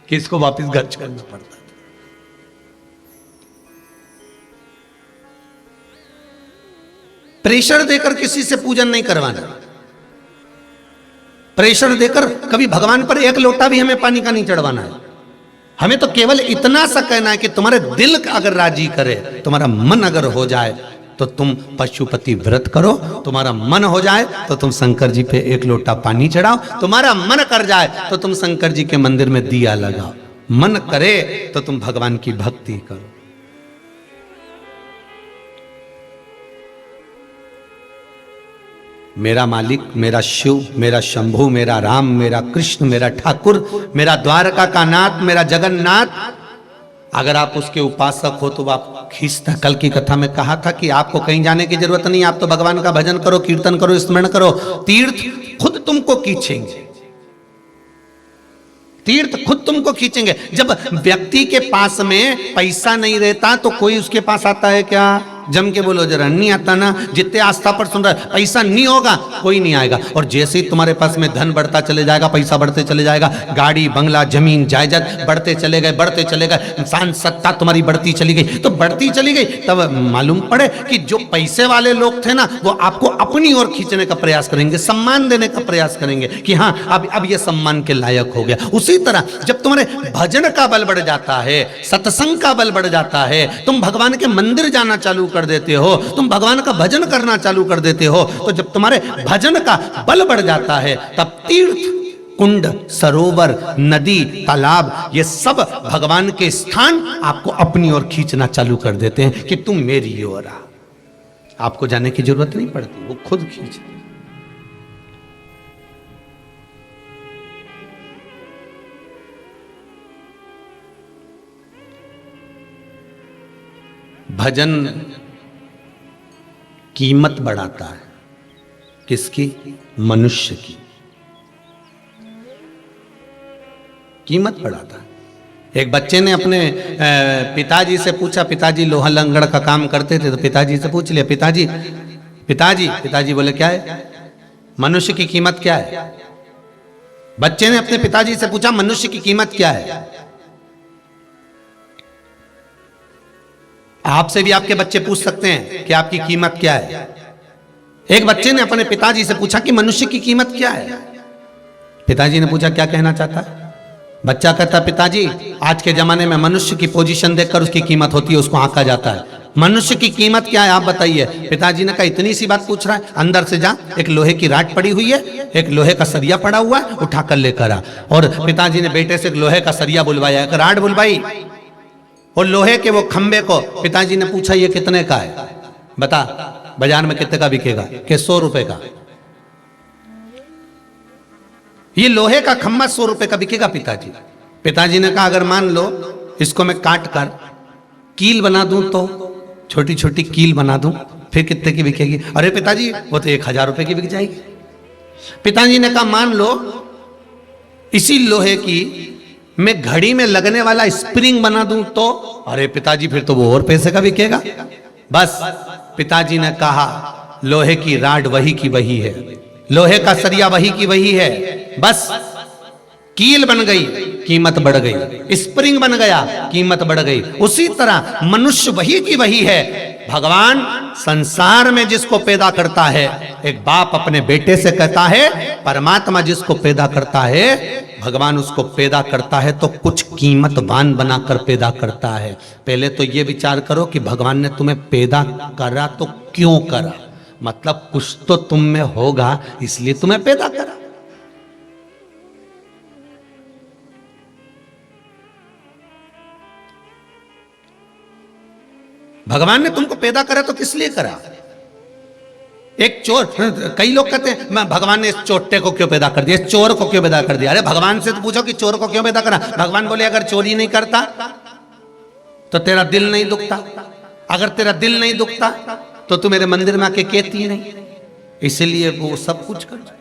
Speaker 1: कि इसको वापस घर छोड़ना पड़ता था। प्रेशर देकर किसी से पूजन नहीं करवाना, प्रेशर देकर कभी भगवान पर एक लोटा भी हमें पानी का नहीं चढ़वाना है। हमें तो केवल इतना सा कहना है कि तुम्हारे दिल अगर राजी करे, तुम्हारा मन अगर हो जाए तो तुम पशुपति व्रत करो, तुम्हारा मन हो जाए तो तुम शंकर जी पे एक लोटा पानी चढ़ाओ, तुम्हारा मन कर जाए तो तुम शंकर जी के मंदिर में दिया लगाओ, मन करे तो तुम भगवान की भक्ति करो। मेरा मालिक, मेरा शिव, मेरा शंभु, मेरा राम, मेरा कृष्ण, मेरा ठाकुर, मेरा द्वारका का नाथ, मेरा जगन्नाथ, अगर आप उसके उपासक हो तो आप खींचता। कल की कथा में कहा था कि आपको कहीं जाने की जरूरत नहीं, आप तो भगवान का भजन करो, कीर्तन करो, स्मरण करो, तीर्थ खुद तुमको खींचेंगे, तीर्थ खुद तुमको खींचेंगे। जब व्यक्ति के पास में पैसा नहीं रहता तो कोई उसके पास आता है क्या? जम के बोलो जरा, नहीं आता ना। जितने आस्था पर सुन रहा है, पैसा नहीं होगा कोई नहीं आएगा। और जैसे ही तुम्हारे पास में धन बढ़ता चले जाएगा, पैसा बढ़ते चले जाएगा, गाड़ी बंगला जमीन जायदाद बढ़ते चले गए, बढ़ते चले गए, इंसान सत्ता तुम्हारी बढ़ती चली गई, तो बढ़ती चली गई, तब मालूम पड़े कि जो पैसे वाले लोग थे ना, वो आपको अपनी ओर खींचने का प्रयास करेंगे, सम्मान देने का प्रयास करेंगे कि हाँ अब ये सम्मान के लायक हो गया। उसी तरह जब तुम्हारे भजन का बल बढ़ जाता है, सत्संग का बल बढ़ जाता है, तुम भगवान के मंदिर जाना चालू कर देते हो, तुम भगवान का भजन करना चालू कर देते हो, तो जब तुम्हारे भजन का बल बढ़ जाता है तब तीर्थ, कुंड, सरोवर, नदी, तालाब, ये सब भगवान के स्थान आपको अपनी ओर खींचना चालू कर देते हैं कि तुम मेरी ओर आ। आपको जाने की जरूरत नहीं पड़ती, वो खुद खींचते। भजन कीमत बढ़ाता है, किसकी? मनुष्य की कीमत बढ़ाता है। एक बच्चे ने अपने पिताजी से पूछा, पिताजी लोहा लंगड़ का काम करते थे, तो पिताजी से पूछ लिया, पिताजी पिताजी पिताजी बोले क्या है? मनुष्य की कीमत क्या है? बच्चे ने अपने पिताजी से पूछा, मनुष्य की कीमत क्या है? आपसे भी आपके बच्चे पूछ सकते हैं कि आपकी कीमत क्या है। एक बच्चे ने अपने पिताजी से पूछा कि मनुष्य की कीमत क्या है। पिताजी ने पूछा क्या कहना चाहता है? बच्चा कहता, पिताजी आज के जमाने में मनुष्य की पोजीशन देखकर उसकी कीमत होती है, उसको आंका जाता है। मनुष्य की कीमत क्या है आप बताइए। पिताजी ने कहा, इतनी सी बात पूछ रहा है, अंदर से जा, एक लोहे की राड पड़ी हुई है, एक लोहे का सरिया पड़ा हुआ है, उठाकर लेकर आ। और पिताजी ने बेटे से एक लोहे का सरिया बुलवाया, एक राड बुलवाई, और लोहे के वो खंबे को पिताजी ने पूछा, ये कितने का है? बता, बाजार में कितने का बिकेगा? कि 100 रुपए का। ये लोहे का खंबा 100 रुपए का बिकेगा पिताजी। पिताजी ने कहा, अगर मान लो इसको मैं काट कर कील बना दूं, तो छोटी छोटी कील बना दूं, फिर कितने की बिकेगी? अरे पिताजी वो तो 1000 रुपए की बिक जाएगी। पिताजी ने कहा, मान लो इसी लोहे की मैं घड़ी में लगने वाला स्प्रिंग बना दूं, तो? अरे पिताजी फिर तो वो और पैसे का बिकेगा। बस पिताजी ने कहा, लोहे की राड वही की वही है, लोहे का सरिया वही की वही है, बस कील बन गई कीमत बढ़ गई, स्प्रिंग बन गया कीमत बढ़ गई। उसी तरह मनुष्य वही की वही है। भगवान संसार में जिसको पैदा करता है, एक बाप अपने बेटे से कहता है, परमात्मा जिसको पैदा करता है, भगवान उसको पैदा करता है तो कुछ कीमतवान बनाकर पैदा करता है। पहले तो ये विचार करो कि भगवान ने तुम्हें पैदा करा तो क्यों करा, मतलब कुछ तो तुम में होगा इसलिए तुम्हें पैदा करा। भगवान ने तुमको पैदा करा तो किस लिए करा? एक चोर, कई लोग कहते हैं मैं भगवान ने इस चोटे को क्यों पैदा कर दिया, इस चोर को क्यों पैदा कर दिया। अरे भगवान से तो पूछो कि चोर को क्यों पैदा करा। भगवान बोले अगर चोरी नहीं करता तो तेरा दिल नहीं दुखता, अगर तेरा दिल नहीं दुखता तो तू मेरे मंदिर में आके कहती नहीं, इसलिए वो सब कुछ कर।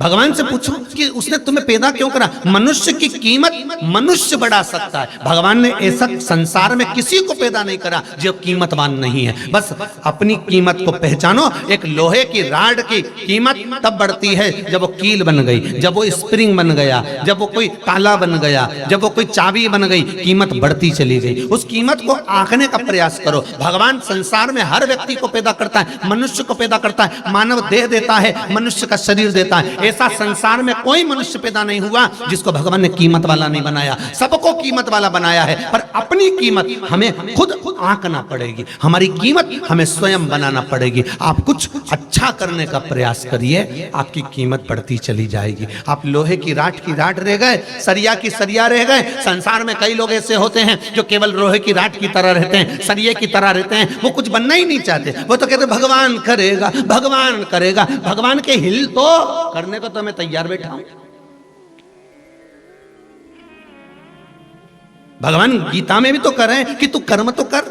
Speaker 1: भगवान से पूछो कि उसने तुम्हें पैदा क्यों करा। मनुष्य की कीमत मनुष्य बढ़ा सकता है, भगवान ने ऐसा संसार में किसी को पैदा नहीं करा जो कीमतवान नहीं है। बस अपनी कीमत को पहचानो। एक लोहे की राड की कीमत तब बढ़ती है जब वो कील बन गई, जब वो स्प्रिंग बन गया, जब वो कोई ताला बन गया, जब वो कोई चाबी बन गई, कीमत बढ़ती चली गई। उस कीमत को आंकने का प्रयास करो। भगवान संसार में हर व्यक्ति को पैदा करता है, मनुष्य को पैदा करता है, मानव देह देता है, मनुष्य का शरीर देता है। ऐसा संसार में कोई मनुष्य पैदा नहीं हुआ जिसको भगवान ने कीमत वाला नहीं बनाया, सबको कीमत वाला बनाया है। पर अपनी कीमत हमें खुद आंकना पड़ेगी, हमारी कीमत हमें स्वयं बनाना पड़ेगी। आप कुछ अच्छा करने का प्रयास करिए, आपकी कीमत बढ़ती चली जाएगी। आप लोहे की राट की राट रह गए, सरिया की सरिया रह गए। संसार में कई लोग ऐसे होते हैं जो केवल लोहे की राट की तरह रहते हैं, सरिये की तरह रहते हैं, वो कुछ बनना ही नहीं चाहते। वो तो कहते भगवान करेगा, भगवान करेगा। भगवान के हिल तो करने को तो मैं तैयार बैठा हूं। भगवान गीता में भी तो कर रहे हैं कि तू कर्म तो कर।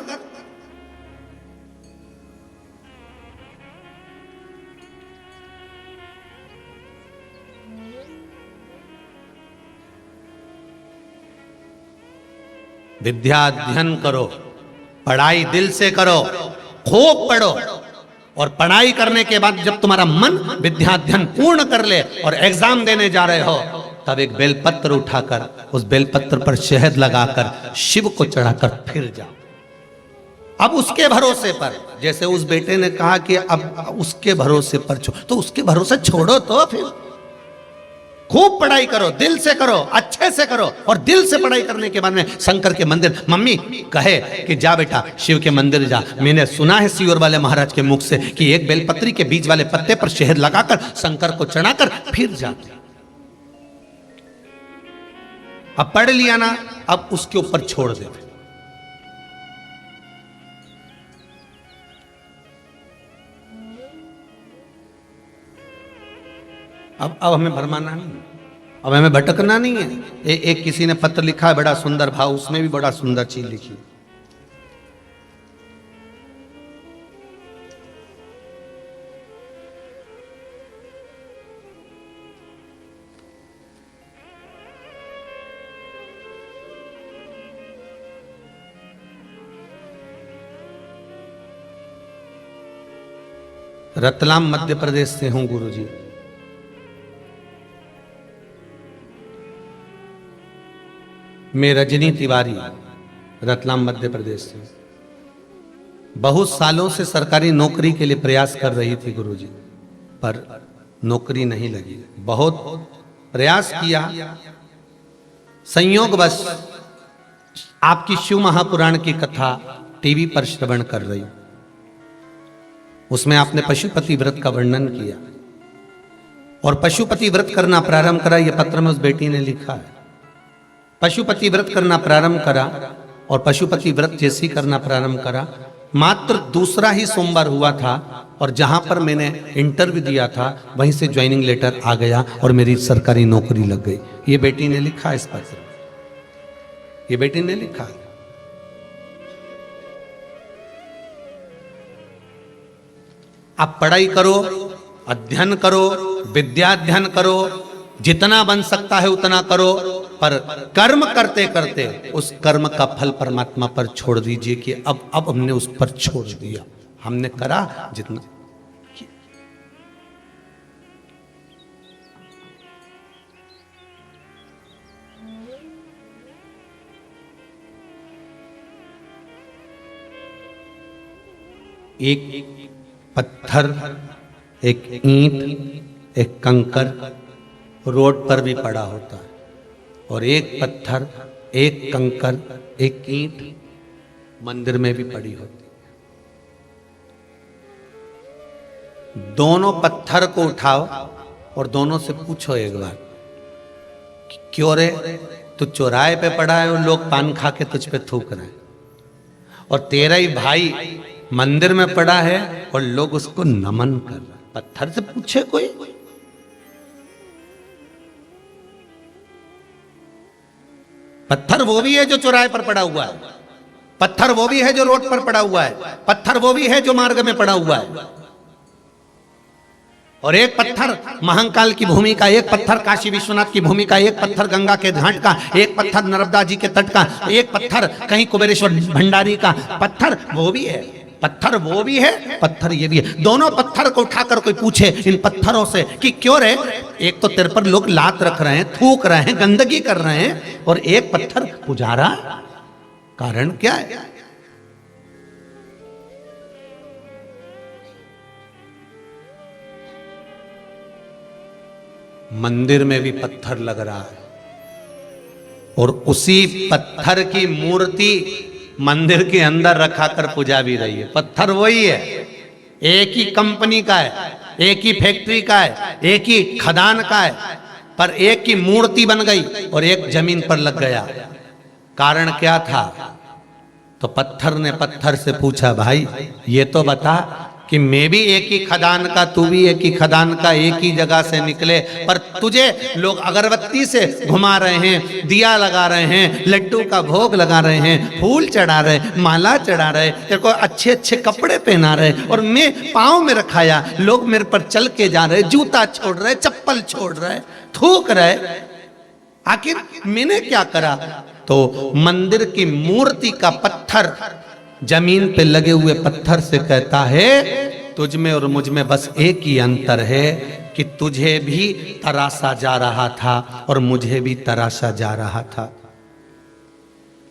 Speaker 1: विद्या अध्ययन करो, पढ़ाई दिल से करो, खूब पढ़ो, और पढ़ाई करने के बाद जब तुम्हारा मन विद्याध्ययन पूर्ण कर ले और एग्जाम देने जा रहे हो, तब एक बेलपत्र उठाकर उस बेलपत्र पर शहद लगाकर शिव को चढ़ाकर फिर जाओ। अब उसके भरोसे पर, जैसे उस बेटे ने कहा कि अब उसके भरोसे पर छोड़ो, तो उसके भरोसे छोड़ो तो फिर खूब पढ़ाई करो, दिल से करो, अच्छे से करो। और दिल से पढ़ाई करने के बाद में शंकर के मंदिर, मम्मी कहे कि जा बेटा शिव के मंदिर जा। मैंने सुना है सियोर वाले महाराज के मुख से कि एक बेलपत्री के बीज वाले पत्ते पर शहद लगाकर शंकर को चढ़ाकर फिर जाते। अब पढ़ लिया ना, अब उसके ऊपर छोड़ दे। अब हमें भरमाना नहीं, अब हमें भटकना नहीं है। एक किसी ने पत्र लिखा है बड़ा सुंदर भाव, उसमें भी बड़ा सुंदर चीज लिखी। रतलाम मध्य प्रदेश से हूं गुरुजी। मैं रजनी तिवारी, रतलाम मध्य प्रदेश से। बहुत सालों से सरकारी नौकरी के लिए प्रयास कर रही थी गुरुजी, पर नौकरी नहीं लगी। बहुत प्रयास किया, संयोगवश आपकी शिव महापुराण की कथा टीवी पर श्रवण कर रही, उसमें आपने पशुपति व्रत का वर्णन किया और पशुपति व्रत करना प्रारंभ करा। यह पत्र में उस बेटी ने लिखा है। पशुपति व्रत करना प्रारंभ करा और पशुपति व्रत जैसे ही करना प्रारंभ करा, मात्र दूसरा ही सोमवार हुआ था और जहां पर मैंने इंटरव्यू दिया था वहीं से ज्वाइनिंग लेटर आ गया और मेरी सरकारी नौकरी लग गई। ये बेटी ने लिखा इस पत्र, ये बेटी ने लिखा। आप पढ़ाई करो, अध्ययन करो, विद्याध्ययन करो, जितना बन सकता है उतना करो, पर कर्म करते करते उस कर्म का फल परमात्मा पर छोड़ दीजिए कि अब हमने उस पर छोड़ दिया। हमने करा जितना। एक पत्थर, एक ईंट, एक कंकर रोड पर भी पड़ा होता है, और एक पत्थर, एक कंकर, एक ईंट मंदिर में भी पड़ी होती है। दोनों पत्थर को उठाओ और दोनों से पूछो एक बार, क्यों रे तू चौराहे पे पड़ा है और लोग पान खा के तुझ पे थूक रहे हैं, और तेरा ही भाई मंदिर में पड़ा है और लोग उसको नमन कर रहे हैं। पत्थर से पूछे कोई? पत्थर वो भी है जो चौराहे पर पड़ा हुआ है, पत्थर वो भी है जो रोड पर पड़ा हुआ है, पत्थर वो भी है जो मार्ग में पड़ा हुआ है। और एक पत्थर महाकाल की भूमि का, एक पत्थर काशी विश्वनाथ की भूमि का, एक पत्थर गंगा के घाट का, एक पत्थर नर्मदा जी के तट का, एक पत्थर कहीं कुबेरेश्वर भंडारी का। पत्थर वो भी है, पत्थर वो भी है, पत्थर ये भी है। दोनों पत्थर को उठाकर कोई पूछे इन पत्थरों से कि क्यों रे, एक तो तेरे पर लोग लात रख रहे हैं, थूक रहे हैं, गंदगी कर रहे हैं, और एक पत्थर पुजारा, कारण क्या है? मंदिर में भी पत्थर लग रहा है, और उसी पत्थर की मूर्ति मंदिर के अंदर रखा कर पूजा भी रही है। पत्थर वही है, एक ही कंपनी का है, एक ही फैक्ट्री का है, एक ही खदान का है, पर एक की मूर्ति बन गई और एक जमीन पर लग गया। कारण क्या था? तो पत्थर ने पत्थर से पूछा, भाई ये तो बता कि मैं भी एक ही खदान का, तू भी एक ही खदान का, एक ही जगह से निकले, पर तुझे लोग अगरबत्ती से घुमा रहे हैं, दिया लगा रहे हैं, लड्डू का भोग लगा रहे हैं, फूल चढ़ा रहे, माला चढ़ा रहे, तेरे को अच्छे अच्छे कपड़े पहना रहे, और मैं पाँव में रखाया, लोग मेरे पर चल के जा रहे, जूता छोड़ रहे, चप्पल छोड़ रहे, थूक रहे, आखिर मैंने क्या करा? तो मंदिर की मूर्ति का पत्थर जमीन पे लगे हुए पत्थर से कहता है, तुझ में और मुझ में बस एक ही अंतर है कि तुझे भी तराशा जा रहा था और मुझे भी तराशा जा रहा था,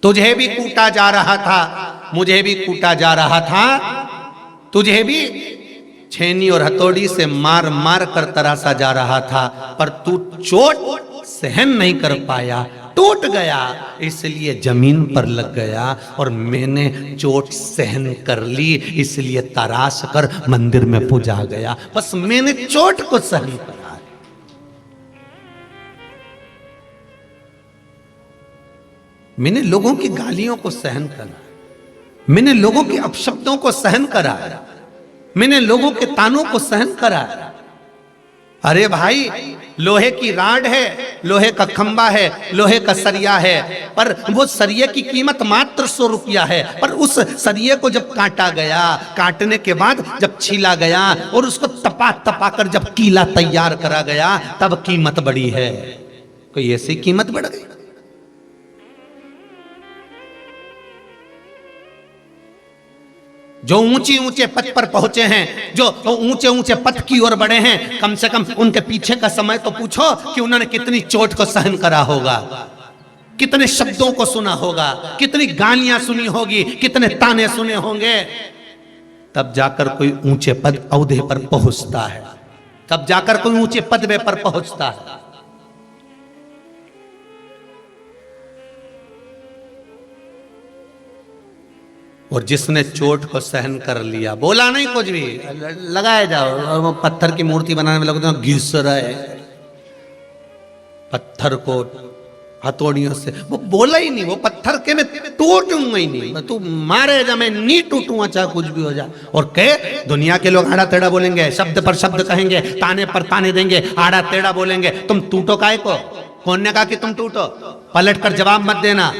Speaker 1: तुझे भी कूटा जा रहा था, मुझे भी कूटा जा रहा था, तुझे भी छेनी और हथौड़ी से मार मार कर तराशा जा रहा था, पर तू चोट सहन नहीं कर पाया, टूट गया, इसलिए जमीन पर लग गया, और मैंने चोट सहन कर ली, इसलिए तराश कर मंदिर में पूजा गया। बस मैंने चोट को सहन करा है। मैंने लोगों की गालियों को सहन करा, मैंने लोगों के अपशब्दों को सहन करा, मैंने लोगों के तानों को सहन करा। अरे भाई, लोहे की राड है, लोहे का खंबा है, लोहे का सरिया है, पर वो सरिये की कीमत मात्र 100 रुपया है, पर उस सरिये को जब काटा गया, काटने के बाद जब छीला गया और उसको तपा तपा कर जब कीला तैयार करा गया, तब कीमत बढ़ी है। कोई ऐसी कीमत बढ़ गई? जो ऊंचे ऊंचे पद पर पहुंचे हैं, जो ऊंचे ऊंचे पद की ओर बढ़े हैं, कम से कम उनके पीछे का समय तो पूछो कि उन्होंने कितनी चोट को सहन करा होगा, कितने शब्दों को सुना होगा, कितनी गालियां सुनी होगी, कितने ताने सुने होंगे। तब जाकर कोई ऊंचे पद औहदे पर पहुंचता है, तब जाकर कोई ऊंचे पदवे पर पहुंचता है। और जिसने चोट को सहन कर लिया, बोला नहीं कुछ भी, लगाए जाओ, और वो पत्थर की मूर्ति बनाने में लगता है, घिस रहे पत्थर को हथौड़ियों से, वो बोला ही नहीं, वो पत्थर के मैं टूटूंगा ही नहीं, तू मारे जा, मैं नहीं टूटूंगा चाहे कुछ भी हो जाए। और कहे दुनिया के लोग आड़ा टेढ़ा बोलेंगे, शब्द पर शब्द कहेंगे, ताने पर ताने देंगे, आड़ा टेढ़ा बोलेंगे, तुम टूटो काहे को? कौन ने कहा कि तुम टूटो? पलट कर जवाब मत देना,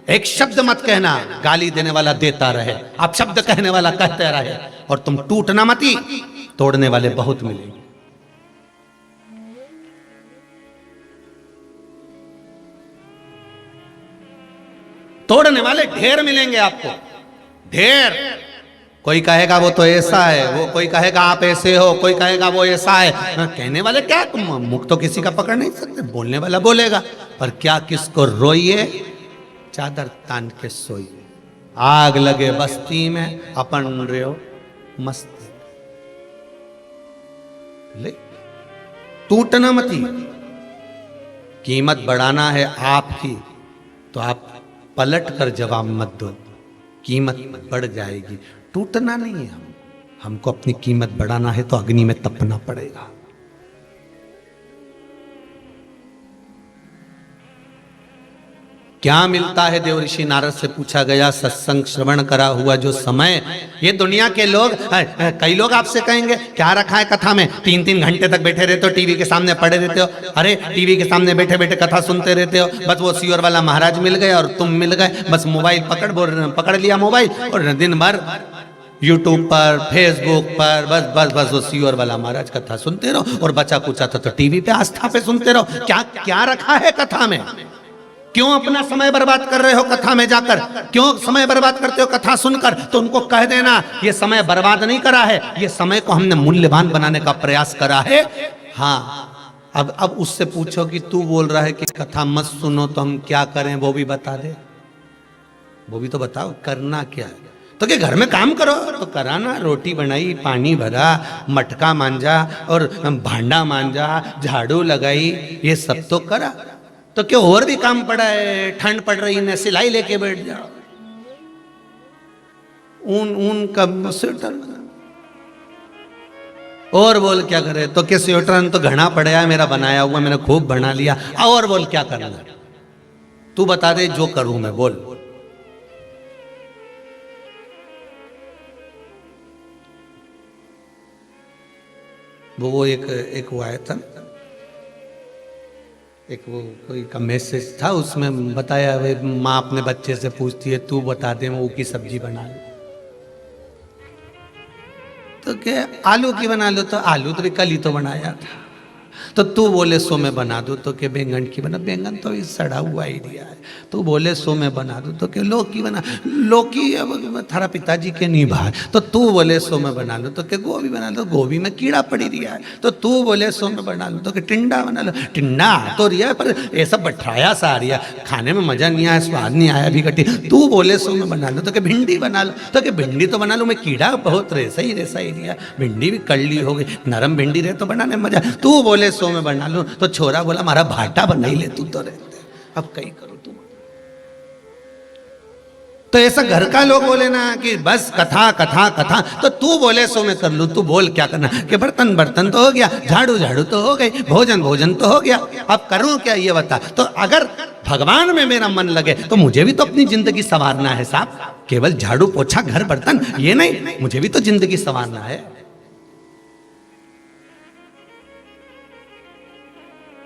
Speaker 1: एक शब्द मत कहना, गाली देने वाला देता रहे, आप शब्द कहने वाला कहते रहे, और तुम टूटना मती, तोड़ने वाले बहुत मिलेंगे। तोड़ने वाले ढेर मिलेंगे आपको, ढेर। कोई कहेगा वो तो ऐसा है, वो कोई कहेगा आप ऐसे हो, कोई कहेगा वो ऐसा है। कहने वाले क्या, मुख तो किसी का पकड़ नहीं सकते, बोलने वाला बोलेगा। पर क्या किसको रोइए, चादर तान के सोइए। आग लगे बस्ती में, अपन रहे हो मस्ती। ले टूटना मती। कीमत बढ़ाना है आपकी तो आप पलट कर जवाब मत दो, कीमत बढ़ जाएगी। टूटना नहीं है, हमको अपनी कीमत बढ़ाना है तो अग्नि में तपना पड़ेगा। क्या मिलता है, देवऋषि नारद से पूछा गया। सत्संग श्रवण करा हुआ जो समय, ये दुनिया के लोग, कई लोग आपसे कहेंगे क्या रखा है कथा में, 3-3 घंटे तक बैठे रहते हो, टीवी के सामने पड़े रहते हो। अरे टीवी के सामने बैठे बैठे कथा सुनते रहते हो, बस वो सीओर वाला महाराज मिल गए और तुम मिल गए, बस मोबाइल पकड़ लिया मोबाइल और दिन भर यूट्यूब पर, फेसबुक पर बस बस बस वो सीओर वाला महाराज कथा सुनते रहो, और बचा कुचा तो टीवी पे आस्था पे सुनते रहो। क्या क्या रखा है कथा में? क्यों अपना समय बर्बाद कर रहे हो कथा में जाकर? क्यों समय बर्बाद करते हो कथा सुनकर? तो उनको कह देना ये समय बर्बाद नहीं करा है, ये समय को हमने मूल्यवान बनाने का प्रयास करा है। हाँ, अब उससे पूछो कि तू बोल रहा है कि कथा मत सुनो तो हम क्या करें, वो भी बता दे। वो भी तो बताओ करना क्या है। तो क्या घर में काम करो तो कराना, रोटी बनाई, पानी भरा, मटका मांजा और भांडा मांजा, झाड़ू लगाई, ये सब तो करा। तो क्यों और भी काम पड़ा है? ठंड पड़ रही है, सिलाई लेके बैठ जाओ, ऊन का स्वेटर। और बोल क्या करे? तो क्या स्वेटर तो घना पड़ा है मेरा बनाया हुआ, मैंने खूब बना लिया। और बोल क्या करना? तू बता दे जो करूं मैं, बोल। वो एक वो आया था, एक वो कोई का मैसेज था, उसमें बताया वे माँ अपने बच्चे से पूछती है तू बता दे वो की सब्जी बना लो, तो क्या आलू की बना लो, तो आलू तो भी कल ही तो बनाया था। तो तू बोले सो मैं बना दूं, तो क्या बैंगन की बना, बैंगन तो इस सड़ा हुआ ही दिया है। तू बोले सो मैं बना दूं, तो क्या लौकी बना, लौकी अब थारा पिताजी के नहीं भाई। तो तू बोले सो मैं बना लूं, तो क्या गोभी बना लो, गोभी में कीड़ा पड़ी दिया है। तो तू बोले सो मैं बना लूं, तो क्या टिंडा बना लो, टिंडा तो रिया है पर ऐसा बठाया सा आ रिया, खाने में मजा नहीं आया, स्वाद नहीं आया भी कटी। तू बोले सो मैं बना लूं, तो क्या भिंडी बना लो, तो क्या भिंडी तो बना लूं मैं, कीड़ा बहुत रेसा ही दिया, भिंडी भी कड़ली हो गई, नरम भिंडी रहे तो बनाने में मजा। तू बोले सो मैं बना लूं, तो छोरा बोला मारा भाटा बना ही ले तू तो रहते, अब कहीं करो तुम। तो ऐसा घर का लोग बोले ना कि बस कथा कथा कथा, तो तू बोले सो मैं कर लूं। तू बोल क्या करना, कि बर्तन बर्तन तो हो गया, झाड़ू झाड़ू तो हो गई, भोजन भोजन तो हो गया, अब करूं क्या ये बता। तो अगर भगवान में मेरा मन लगे तो मुझे भी तो अपनी जिंदगी संवारना है साहब। केवल झाड़ू पोछा घर बर्तन ये नहीं, मुझे भी तो जिंदगी संवारना है।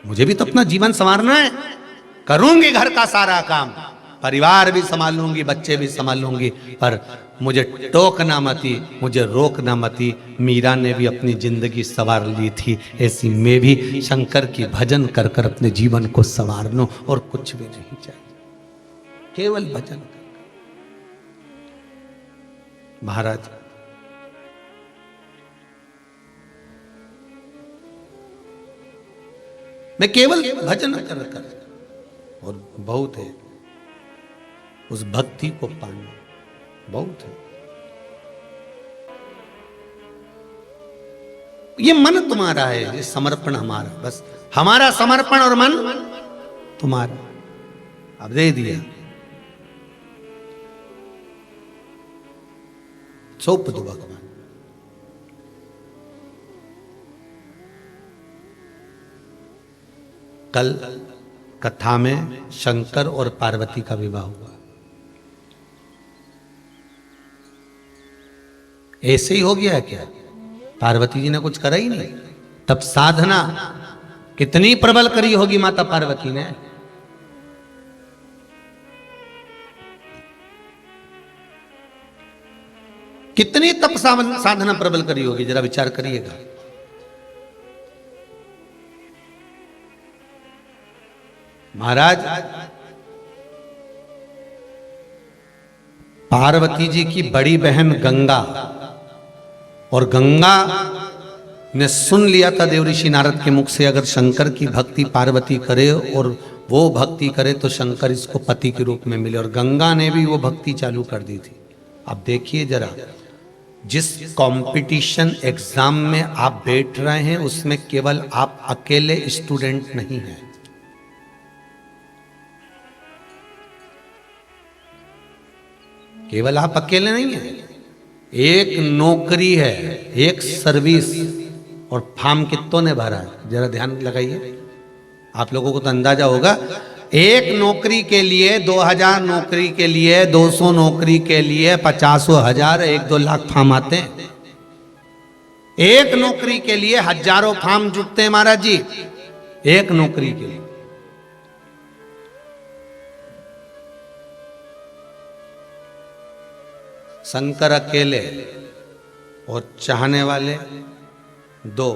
Speaker 1: मुझे भी तो अपना जीवन संवारना है। करूंगी घर का सारा काम, परिवार भी संभालूंगी, बच्चे भी संभालूंगी, पर मुझे टोकना मती, मुझे रोकना मती। मीरा ने भी अपनी जिंदगी संवार ली थी, ऐसी मैं भी शंकर की भजन कर कर अपने जीवन को संवार लूं, और कुछ भी नहीं चाहिए, केवल भजन कर। महाराज मैं केवल भजन कर कर, और बहुत है उस भक्ति को पाना, बहुत है। ये मन तुम्हारा है, ये समर्पण हमारा, बस हमारा समर्पण और मन तुम्हारा। अब दे दिया, सौंप दो भगवान। कल कथा में शंकर और पार्वती का विवाह हुआ। ऐसे ही हो गया क्या? पार्वती जी ने कुछ करा ही नहीं, तब साधना कितनी प्रबल करी होगी माता पार्वती ने। कितनी तप साधना प्रबल करी होगी, जरा विचार करिएगा। महाराज पार्वती जी की बड़ी बहन गंगा, और गंगा ने सुन लिया था देवऋषि नारद के मुख से, अगर शंकर की भक्ति पार्वती करे और वो भक्ति करे तो शंकर इसको पति के रूप में मिले, और गंगा ने भी वो भक्ति चालू कर दी थी। अब देखिए जरा, जिस कंपटीशन एग्जाम में आप बैठ रहे हैं उसमें केवल आप अकेले स्टूडेंट नहीं हैं, केवल आप अकेले नहीं हैं, एक नौकरी है, एक सर्विस, और फॉर्म कितनों ने भरा है जरा ध्यान लगाइए। आप लोगों को तो अंदाजा होगा, एक नौकरी के लिए 2000 नौकरी के लिए 200 नौकरी के लिए 50,000 1-2 लाख फॉर्म आते हैं। एक नौकरी के लिए हजारों फॉर्म जुटते हैं महाराज जी, एक नौकरी के लिए। शंकर अकेले और चाहने वाले 2,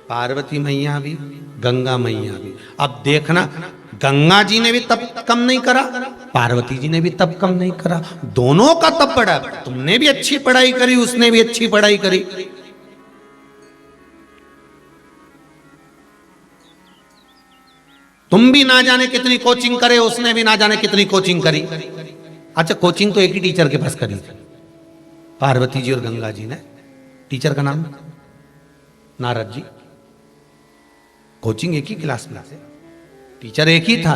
Speaker 1: पार्वती मैया भी गंगा मैया भी। अब देखना, गंगा जी ने भी तब कम नहीं करा, पार्वती जी ने भी तब कम नहीं करा, दोनों का तब बढ़ा। तुमने भी अच्छी पढ़ाई करी, उसने भी अच्छी पढ़ाई करी। तुम भी ना जाने कितनी कोचिंग करे, उसने भी ना जाने कितनी कोचिंग करी। अच्छा, कोचिंग तो एक ही टीचर के पास करी थी, पार्वती जी और गंगा जी ने। टीचर का नाम नारद जी। कोचिंग एक ही क्लास में थे, टीचर एक ही था।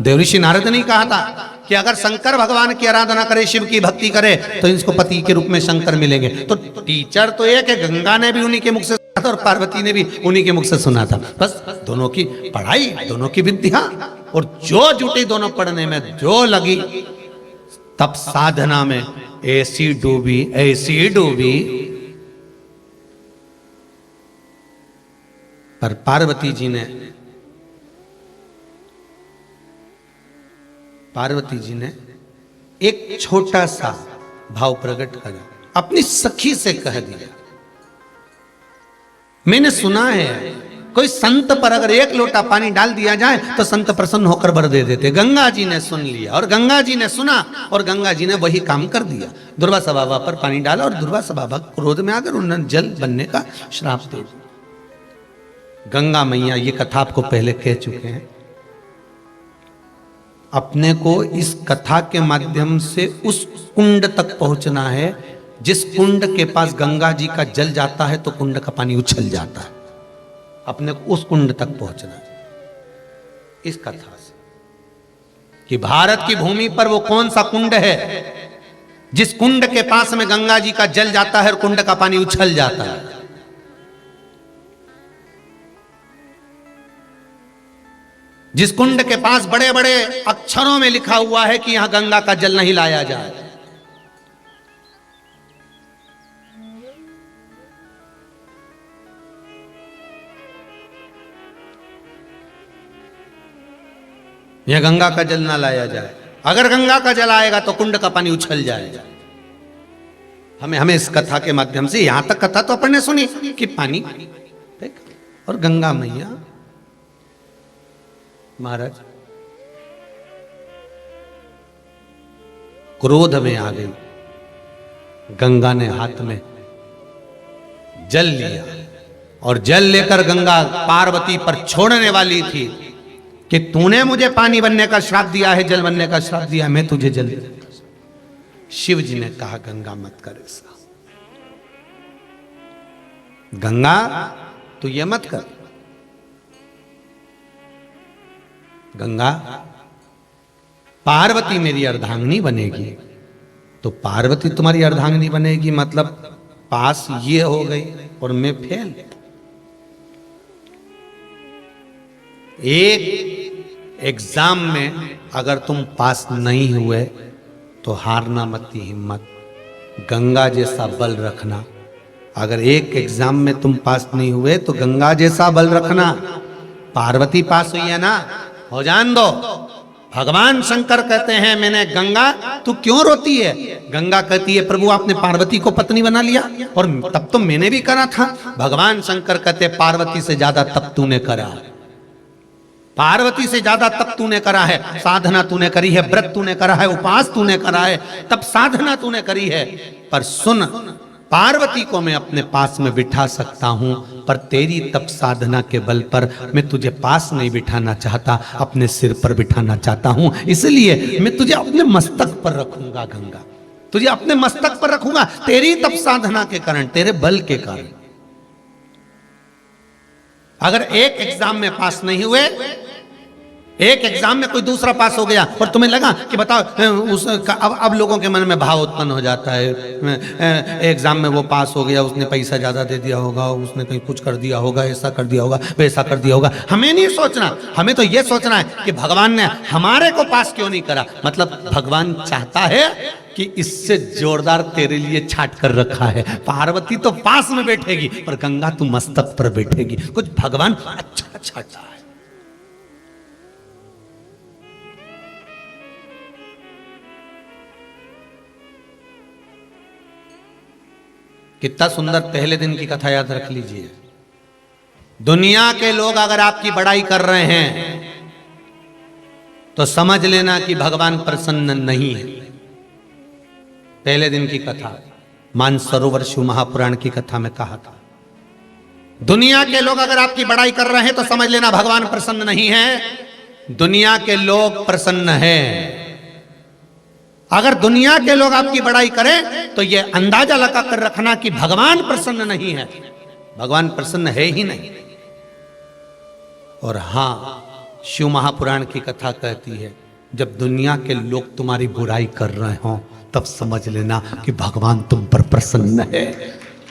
Speaker 1: देवऋषि नारद ने कहा था कि अगर शंकर भगवान की आराधना करे, शिव की भक्ति करे, तो इसको पति के रूप में शंकर मिलेंगे। तो टीचर तो एक है, गंगा ने भी उन्हीं के मुख से सुना था और पार्वती ने भी उन्हीं के मुख से सुना था। बस दोनों की पढ़ाई, दोनों की विद्या, और जो जुटी दोनों पढ़ने में, जो लगी, तब साधना में ऐसी डूबी। पर पार्वती जी ने एक छोटा सा भाव प्रकट करा, अपनी सखी से कह दिया। मैंने सुना है कोई संत पर अगर 1 लोटा पानी डाल दिया जाए तो संत प्रसन्न होकर वर दे देते। गंगा जी ने सुन लिया और गंगा जी ने सुना और गंगा जी ने वही काम कर दिया। दुर्वासा बाबा पर पानी डाला और दुर्वासा बाबा क्रोध में आकर उन्होंने जल बनने का श्राप दे दिया। गंगा मैया, ये कथा आपको पहले कह चुके हैं, अपने को इस कथा के माध्यम से उस कुंड तक पहुंचना है जिस कुंड के पास गंगा जी का जल जाता है तो कुंड का पानी उछल जाता है। अपने को उस कुंड तक पहुंचना है इस कथा से, कि भारत की भूमि पर वो कौन सा कुंड है जिस कुंड के पास में गंगा जी का जल जाता है और कुंड का पानी उछल जाता है। जिस कुंड के पास बड़े बड़े अक्षरों में लिखा हुआ है कि यहां गंगा का जल नहीं लाया जाए। यह गंगा का जल ना लाया जाए। अगर गंगा का जल आएगा तो कुंड का पानी उछल जाएगा। हमें इस कथा के माध्यम से, यहां तक कथा तो अपन ने सुनी कि पानी और गंगा मैया महाराज क्रोध में आ गई। गंगा ने हाथ में जल लिया और जल लेकर गंगा पार्वती पर छोड़ने वाली थी कि तूने मुझे पानी बनने का श्राप दिया है, जल बनने का श्राप दिया है, मैं तुझे जल दूंगा। शिव जी ने कहा गंगा मत कर ऐसा, गंगा तू ये मत कर। गंगा, पार्वती मेरी अर्धांगिनी बनेगी तो पार्वती तुम्हारी अर्धांगिनी बनेगी, मतलब पास ये हो गई और मैं फेल। एक एग्जाम में अगर तुम पास नहीं हुए तो हारना मत की हिम्मत, गंगा जैसा बल रखना। अगर एक एग्जाम में तुम पास नहीं हुए तो गंगा जैसा बल रखना। पार्वती पास हुई है ना, हो जान दो। भगवान शंकर कहते हैं मैंने गंगा, तू क्यों रोती है? गंगा कहती है प्रभु आपने पार्वती को पत्नी बना लिया और तब तो मैंने भी करा था। भगवान शंकर कहते पार्वती से ज्यादा तब तूने करा। पार्वती से ज्यादा तप तूने करा है, साधना तूने करी है, व्रत तूने करा है, उपास तूने करा है, तप साधना तूने करी है। पर सुन, पार्वती को मैं अपने पास में बिठा सकता हूं, पर तेरी तप साधना के बल पर मैं तुझे पास नहीं बिठाना चाहता, अपने सिर पर बिठाना चाहता हूं। इसलिए मैं तुझे अपने मस्तक पर रखूंगा गंगा, तुझे अपने मस्तक पर रखूंगा, तेरी तप साधना के कारण, तेरे बल के कारण। अगर एक एग्जाम में पास नहीं हुए, एक एग्जाम में कोई दूसरा पास हो गया और तुम्हें लगा कि बताओ अब लोगों के मन में भाव उत्पन्न हो जाता है, एग्जाम में वो पास हो गया, उसने पैसा ज्यादा दे दिया होगा, उसने कहीं कुछ कर दिया होगा, ऐसा कर दिया होगा, वैसा कर दिया होगा। हमें नहीं सोचना, हमें तो ये सोचना है कि भगवान ने हमारे को पास क्यों नहीं करा। मतलब भगवान चाहता है कि इससे जोरदार तेरे लिए छाट कर रखा है। पार्वती तो पास में बैठेगी, पर गंगा तू मस्तक पर बैठेगी। कुछ भगवान अच्छा चाहता है। कितना सुंदर पहले दिन की कथा याद रख लीजिए। दुनिया के लोग अगर आपकी बड़ाई कर रहे हैं तो समझ लेना कि भगवान प्रसन्न नहीं है। पहले दिन की कथा मानसरोवर शिव महापुराण की कथा में कहा था, दुनिया के लोग अगर आपकी बड़ाई कर रहे हैं तो समझ लेना भगवान प्रसन्न नहीं है। दुनिया के लोग प्रसन्न हैं। अगर दुनिया के लोग आपकी बड़ाई करें तो यह अंदाजा लगा कर रखना कि भगवान प्रसन्न नहीं है। भगवान प्रसन्न है ही नहीं। और हां, शिव महापुराण की कथा कहती है, जब दुनिया के लोग तुम्हारी बुराई कर रहे हो तब समझ लेना कि भगवान तुम पर प्रसन्न है।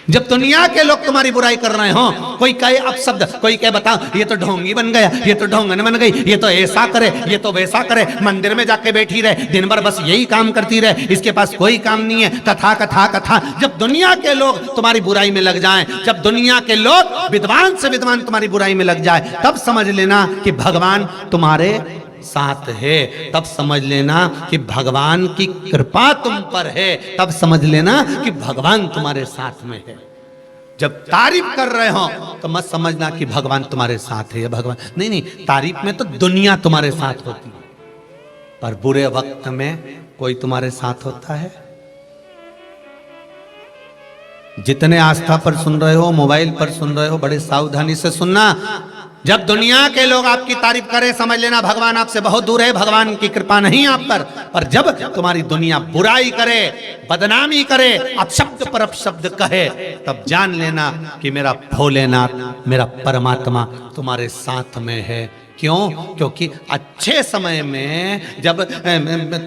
Speaker 1: जब दुनिया के लोग तुम्हारी बुराई कर रहे हो, कोई कहे अपशब्द, कोई कहे बताओ ये तो ढोंगी बन गया, ये तो ढोंगन बन गई, ये तो ऐसा करे, ये तो वैसा करे, मंदिर में जाके बैठी रहे, दिन भर बस यही काम करती रहे, इसके पास कोई काम नहीं है, कथा कथा कथा। जब दुनिया के लोग तुम्हारी बुराई में लग जाएं, जब दुनिया के लोग विद्वान से विद्वान तुम्हारी बुराई में लग जाए, तब समझ लेना कि भगवान तुम्हारे साथ है। तब समझ लेना कि भगवान की कृपा तुम पर है। तब समझ लेना कि भगवान तुम्हारे साथ में है। जब तारीफ कर रहे हो तो मत समझना कि भगवान तुम्हारे साथ है। भगवान नहीं, नहीं, तारीफ में तो दुनिया तुम्हारे साथ होती है, पर बुरे वक्त में कोई तुम्हारे साथ होता है। जितने आस्था पर सुन रहे हो, मोबाइल पर सुन रहे हो, बड़े सावधानी से सुनना। जब दुनिया के लोग आपकी तारीफ करें, समझ लेना भगवान आपसे बहुत दूर है, भगवान की कृपा नहीं आप पर। पर जब तुम्हारी दुनिया बुराई करे, बदनामी करे, अपशब्द पर अपशब्द कहे, तब जान लेना कि मेरा भोलेनाथ, मेरा परमात्मा तुम्हारे साथ में है। क्यों? क्योंकि अच्छे समय में जब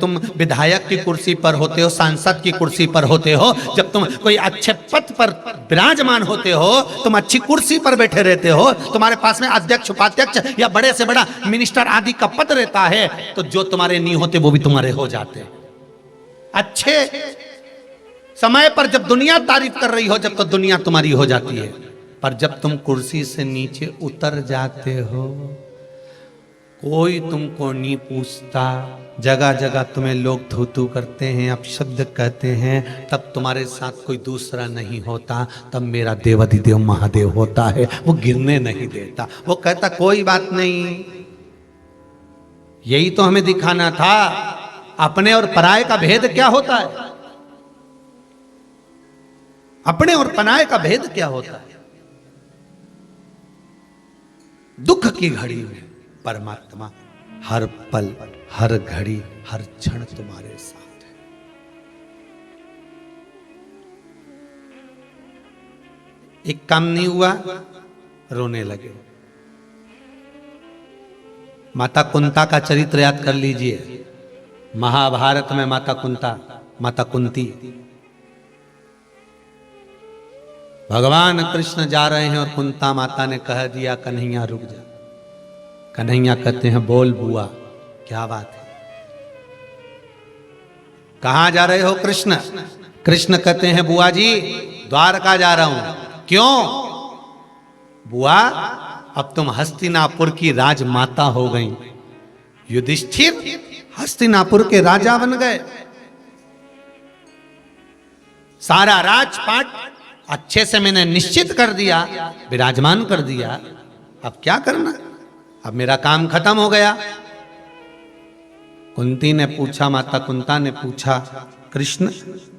Speaker 1: तुम विधायक की कुर्सी पर होते हो, सांसद की कुर्सी पर होते हो, जब तुम कोई अच्छे पद पर विराजमान होते हो, तुम अच्छी कुर्सी पर बैठे रहते हो, तुम्हारे पास में अध्यक्ष, उपाध्यक्ष या बड़े से बड़ा मिनिस्टर आदि का पद रहता है, तो जो तुम्हारे नहीं होते वो भी तुम्हारे हो जाते हैं। अच्छे समय पर जब दुनिया तारीफ कर रही हो, जब तो दुनिया तुम्हारी हो जाती है। पर जब तुम कुर्सी से नीचे उतर जाते हो, कोई तुमको नहीं पूछता, जगह जगह तुम्हें लोग थू थू करते हैं, अपशब्द कहते हैं, तब तुम्हारे साथ कोई दूसरा नहीं होता, तब मेरा देवाधिदेव महादेव होता है। वो गिरने नहीं देता, वो कहता कोई बात नहीं। यही तो हमें दिखाना था, अपने और पराये का भेद क्या होता है। अपने और पराये का भेद क्या होता है। दुख की घड़ी में परमात्मा हर पल, हर घड़ी, हर क्षण तुम्हारे साथ है। एक काम नहीं हुआ, रोने लगे। माता कुंता का चरित्र याद कर लीजिए। महाभारत में माता कुंता, माता कुंती, भगवान कृष्ण जा रहे हैं और कुंता माता ने कह दिया कन्हैया रुक जा। कन्हैया कहते हैं बोल बुआ, क्या बात है, कहां जा रहे हो कृष्ण? कृष्ण कहते हैं बुआ जी द्वारका जा रहा हूं। क्यों? बुआ अब तुम हस्तिनापुर की राजमाता हो गई। युधिष्ठिर हस्तिनापुर के राजा बन गए। सारा राजपाट अच्छे से मैंने निश्चित कर दिया, विराजमान कर दिया। अब क्या करना? अब मेरा काम खत्म हो गया। कुंती ने पूछा, माता कुंता ने पूछा, कृष्ण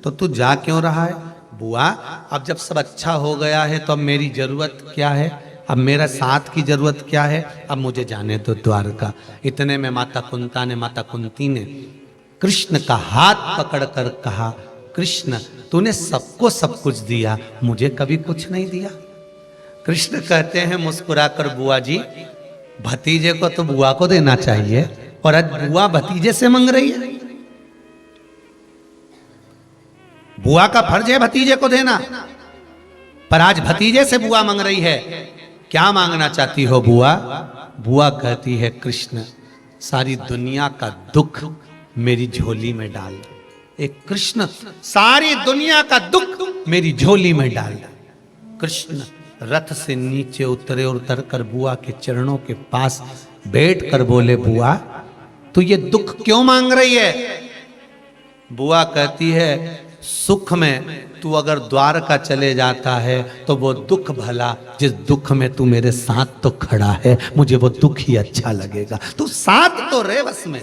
Speaker 1: तो तू जा क्यों रहा है? बुआ अब जब सब अच्छा हो गया है तो अब मेरी जरूरत क्या है, अब मेरा साथ की जरूरत क्या है, अब मुझे जाने दो द्वारका। इतने में माता कुंती ने कृष्ण का हाथ पकड़कर कहा, कृष्ण तूने सबको सब कुछ दिया, मुझे कभी कुछ नहीं दिया। कृष्ण कहते हैं मुस्कुराकर, बुआ जी भतीजे को तो बुआ को देना चाहिए, और आज बुआ भतीजे से मांग रही है। बुआ का फर्ज है भतीजे को देना, पर आज भतीजे से बुआ मांग रही है। क्या मांगना चाहती हो बुआ? बुआ कहती है, कृष्ण सारी दुनिया का दुख मेरी झोली में डाल। एक कृष्ण सारी दुनिया का दुख मेरी झोली में डाल। कृष्ण रथ से नीचे उतरे और उतरकर बुआ के चरणों के पास बैठकर बोले, बुआ तू ये दुख क्यों मांग रही है? बुआ कहती है, सुख में तू अगर द्वारका चले जाता है तो वो दुख भला, जिस दुख में तू मेरे साथ तो खड़ा है, मुझे वो दुख ही अच्छा लगेगा। तू साथ तो रहे बस में।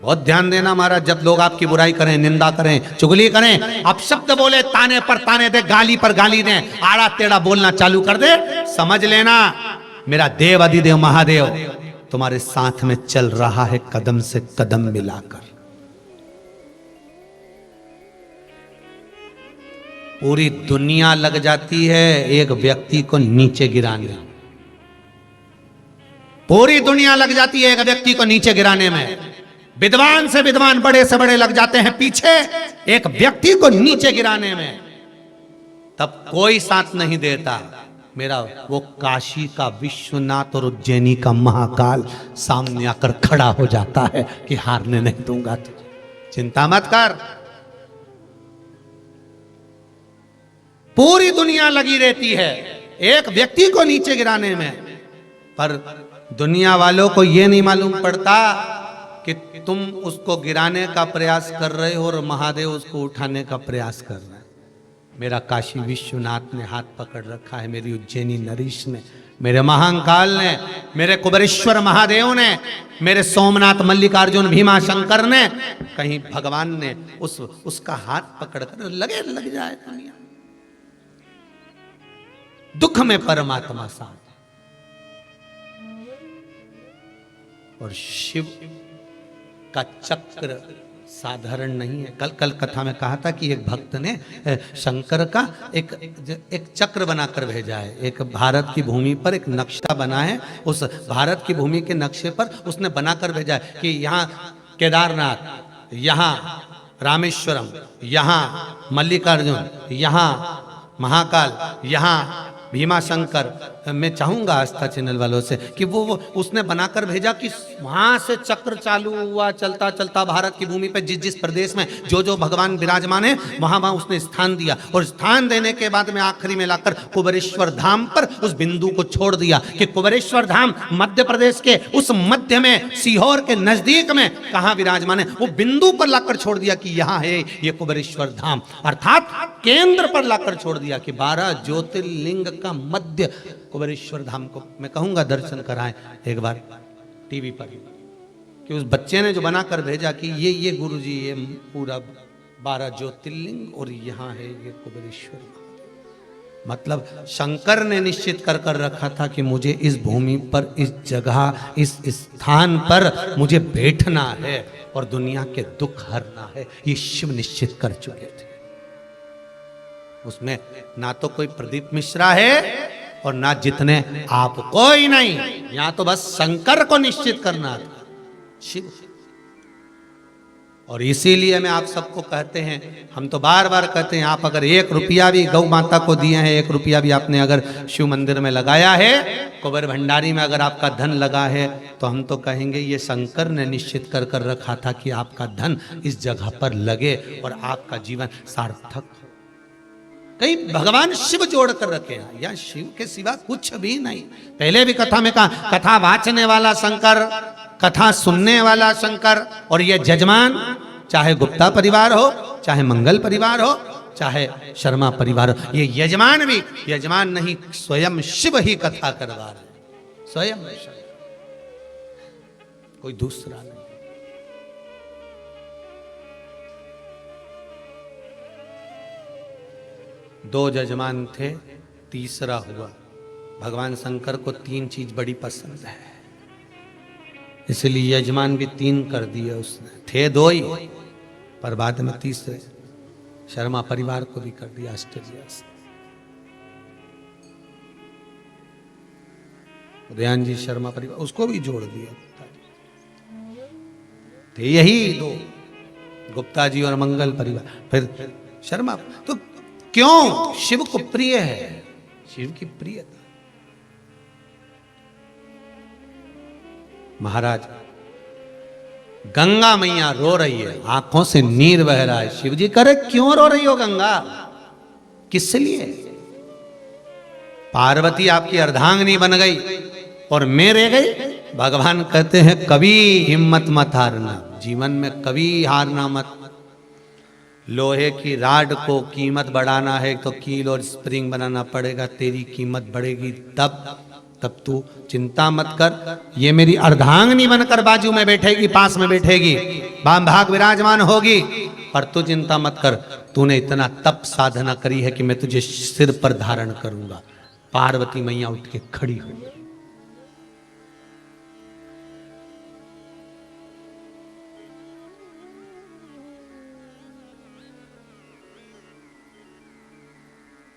Speaker 1: बहुत ध्यान देना महाराज, जब लोग आपकी बुराई करें, निंदा करें, चुगली करें, आप शब्द बोले, ताने पर ताने दे, गाली पर गाली दे, आड़ा टेढ़ा बोलना चालू कर दे, समझ लेना मेरा देव अधिदेव महादेव तुम्हारे साथ में चल रहा है, कदम से कदम मिलाकर। पूरी दुनिया लग जाती है एक व्यक्ति को नीचे गिराने, पूरी दुनिया लग जाती है एक व्यक्ति को नीचे गिराने में। विद्वान से विद्वान, बड़े से बड़े लग जाते हैं पीछे एक व्यक्ति को नीचे गिराने में, तब कोई साथ नहीं देता। मेरा वो काशी का विश्वनाथ और उज्जैनी का महाकाल सामने आकर खड़ा हो जाता है कि हारने नहीं दूंगा तुझे, चिंता मत कर। पूरी दुनिया लगी रहती है एक व्यक्ति को नीचे गिराने में, पर दुनिया वालों को यह नहीं मालूम पड़ता कि तुम उसको गिराने का प्रयास कर रहे हो और महादेव उसको उठाने का प्रयास कर रहे हैं। मेरा काशी विश्वनाथ ने हाथ पकड़ रखा है, मेरी उज्जैनी नरीश ने, मेरे महाकाल ने, मेरे कुबेरेश्वर महादेव ने, मेरे सोमनाथ मल्लिकार्जुन भीमा शंकर ने, कहीं भगवान ने उसका हाथ पकड़कर लग जाए दुनिया। दुख में परमात्मा साथ, और शिव का चक्र साधारण नहीं है। कल कथा में कहा था कि एक भक्त ने शंकर का एक चक्र बनाकर भेजा है। एक भारत की भूमि पर एक नक्शा बना है, उस भारत की भूमि के नक्शे पर उसने बनाकर भेजा है कि यहाँ केदारनाथ, यहाँ रामेश्वरम, यहाँ मल्लिकार्जुन, यहाँ महाकाल, यहाँ भीमा शंकर। मैं चाहूंगा आस्था चैनल वालों से कि वो उसने बनाकर भेजा कि वहां से चक्र चालू हुआ, चलता चलता भारत की भूमि पे जिस प्रदेश में जो भगवान विराजमान है वहां उसने स्थान दिया, और स्थान देने के बाद में आखिरी में लाकर कुबेरेश्वर धाम पर उस बिंदु को छोड़ दिया कि कुबेरेश्वर धाम मध्य प्रदेश के उस मध्य में सीहोर के नजदीक में कहां विराजमान है, वो बिंदु पर लाकर छोड़ दिया कि यहाँ है ये कुबेरेश्वर धाम, अर्थात केंद्र पर लाकर छोड़ दिया कि 12 ज्योतिर्लिंग का मध्य कुबेरेश्वर धाम को मैं कहूंगा दर्शन कराएं एक बार टीवी पर, कि उस बच्चे ने जो बनाकर भेजा कि ये गुरुजी ये पूरा 12 ज्योतिर्लिंग और यहाँ है ये कुबेरेश्वर। मतलब शंकर ने निश्चित कर रखा था कि मुझे इस भूमि पर, इस जगह, इस स्थान पर मुझे बैठना है और दुनिया के दुख हरना है, ये शिव निश्चित कर चुके थे। उसमें ना तो कोई प्रदीप मिश्रा है और ना जितने आप, कोई नहीं, यहां तो बस शंकर को निश्चित करना था, शिव। और इसीलिए मैं आप सबको कहते हैं, हम तो बार बार कहते हैं, आप अगर 1 रुपया भी गौ माता को दिए हैं, 1 रुपया भी आपने अगर शिव मंदिर में लगाया है, कुबेर भंडारी में अगर आपका धन लगा है, तो हम तो कहेंगे ये शंकर ने निश्चित कर रखा था कि आपका धन इस जगह पर लगे और आपका जीवन सार्थक। कहीं भगवान शिव जोड़ कर रखे हैं, या शिव के सिवा कुछ भी नहीं। पहले भी कथा में कहा, कथा वाचने वाला शंकर, कथा सुनने वाला शंकर, और ये जजमान चाहे गुप्ता परिवार हो, चाहे मंगल परिवार हो, चाहे शर्मा परिवार हो। ये यजमान भी यजमान नहीं, स्वयं शिव ही कथा करवा रहे, स्वयं शिव, कोई दूसरा नहीं। दो यजमान थे, तीसरा हुआ। भगवान शंकर को 3 चीज बड़ी पसंद है, इसलिए यजमान भी 3 कर दिए उसने। थे 2 ही, पर बाद में तीसरे शर्मा परिवार को भी कर दिया आश्चर्य से। उदयन जी शर्मा परिवार, उसको भी जोड़ दिया। थे यही 2, गुप्ता जी और मंगल परिवार, फिर शर्मा। तो क्यों? शिव को प्रिय है, शिव की प्रियता। महाराज, गंगा मैया रो रही है, आंखों से नीर बह रहा है। शिव जी करे क्यों रो रही हो गंगा, किस लिए? पार्वती आपकी अर्धांगिनी बन गई और मैं रह गई। भगवान कहते हैं कभी हिम्मत मत हारना, जीवन में कभी हारना मत। लोहे की राड को कीमत बढ़ाना है तो कील और स्प्रिंग बनाना पड़ेगा, तेरी कीमत बढ़ेगी तब तू चिंता मत कर। ये मेरी अर्धांगिनी बनकर बाजू में बैठेगी, पास में बैठेगी, बाम भाग विराजमान होगी, पर तू चिंता मत कर। तूने इतना तप साधना करी है कि मैं तुझे सिर पर धारण करूंगा। पार्वती मैया उठ के खड़ी हुई।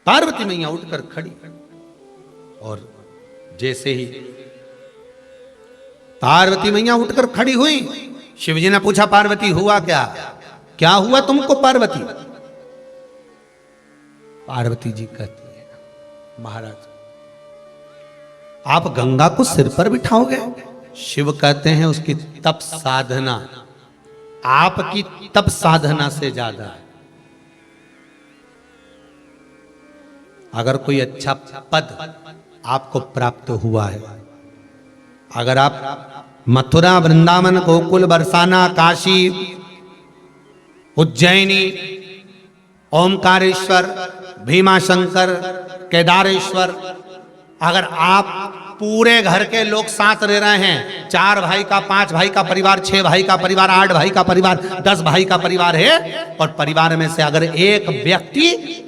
Speaker 1: पार्वती मैया उठकर खड़ी, और जैसे ही पार्वती मैया उठकर खड़ी हुई, शिवजी ने पूछा पार्वती हुआ क्या, क्या हुआ तुमको पार्वती? पार्वती जी कहती है महाराज आप गंगा को सिर पर बिठाओगे? शिव कहते हैं उसकी तप साधना आपकी तप साधना से ज्यादा है। अगर कोई अच्छा पद आपको प्राप्त हुआ है, अगर आप मथुरा, वृंदावन, गोकुल, बरसाना, काशी, उज्जैनी, ओमकारेश्वर, भीमाशंकर, केदारेश्वर, अगर आप पूरे घर के लोग साथ रह रहे हैं, 4 भाई का, 5 भाई का परिवार, 6 भाई का परिवार, 8 भाई का परिवार, 10 भाई का परिवार है, और परिवार में से अगर एक व्यक्ति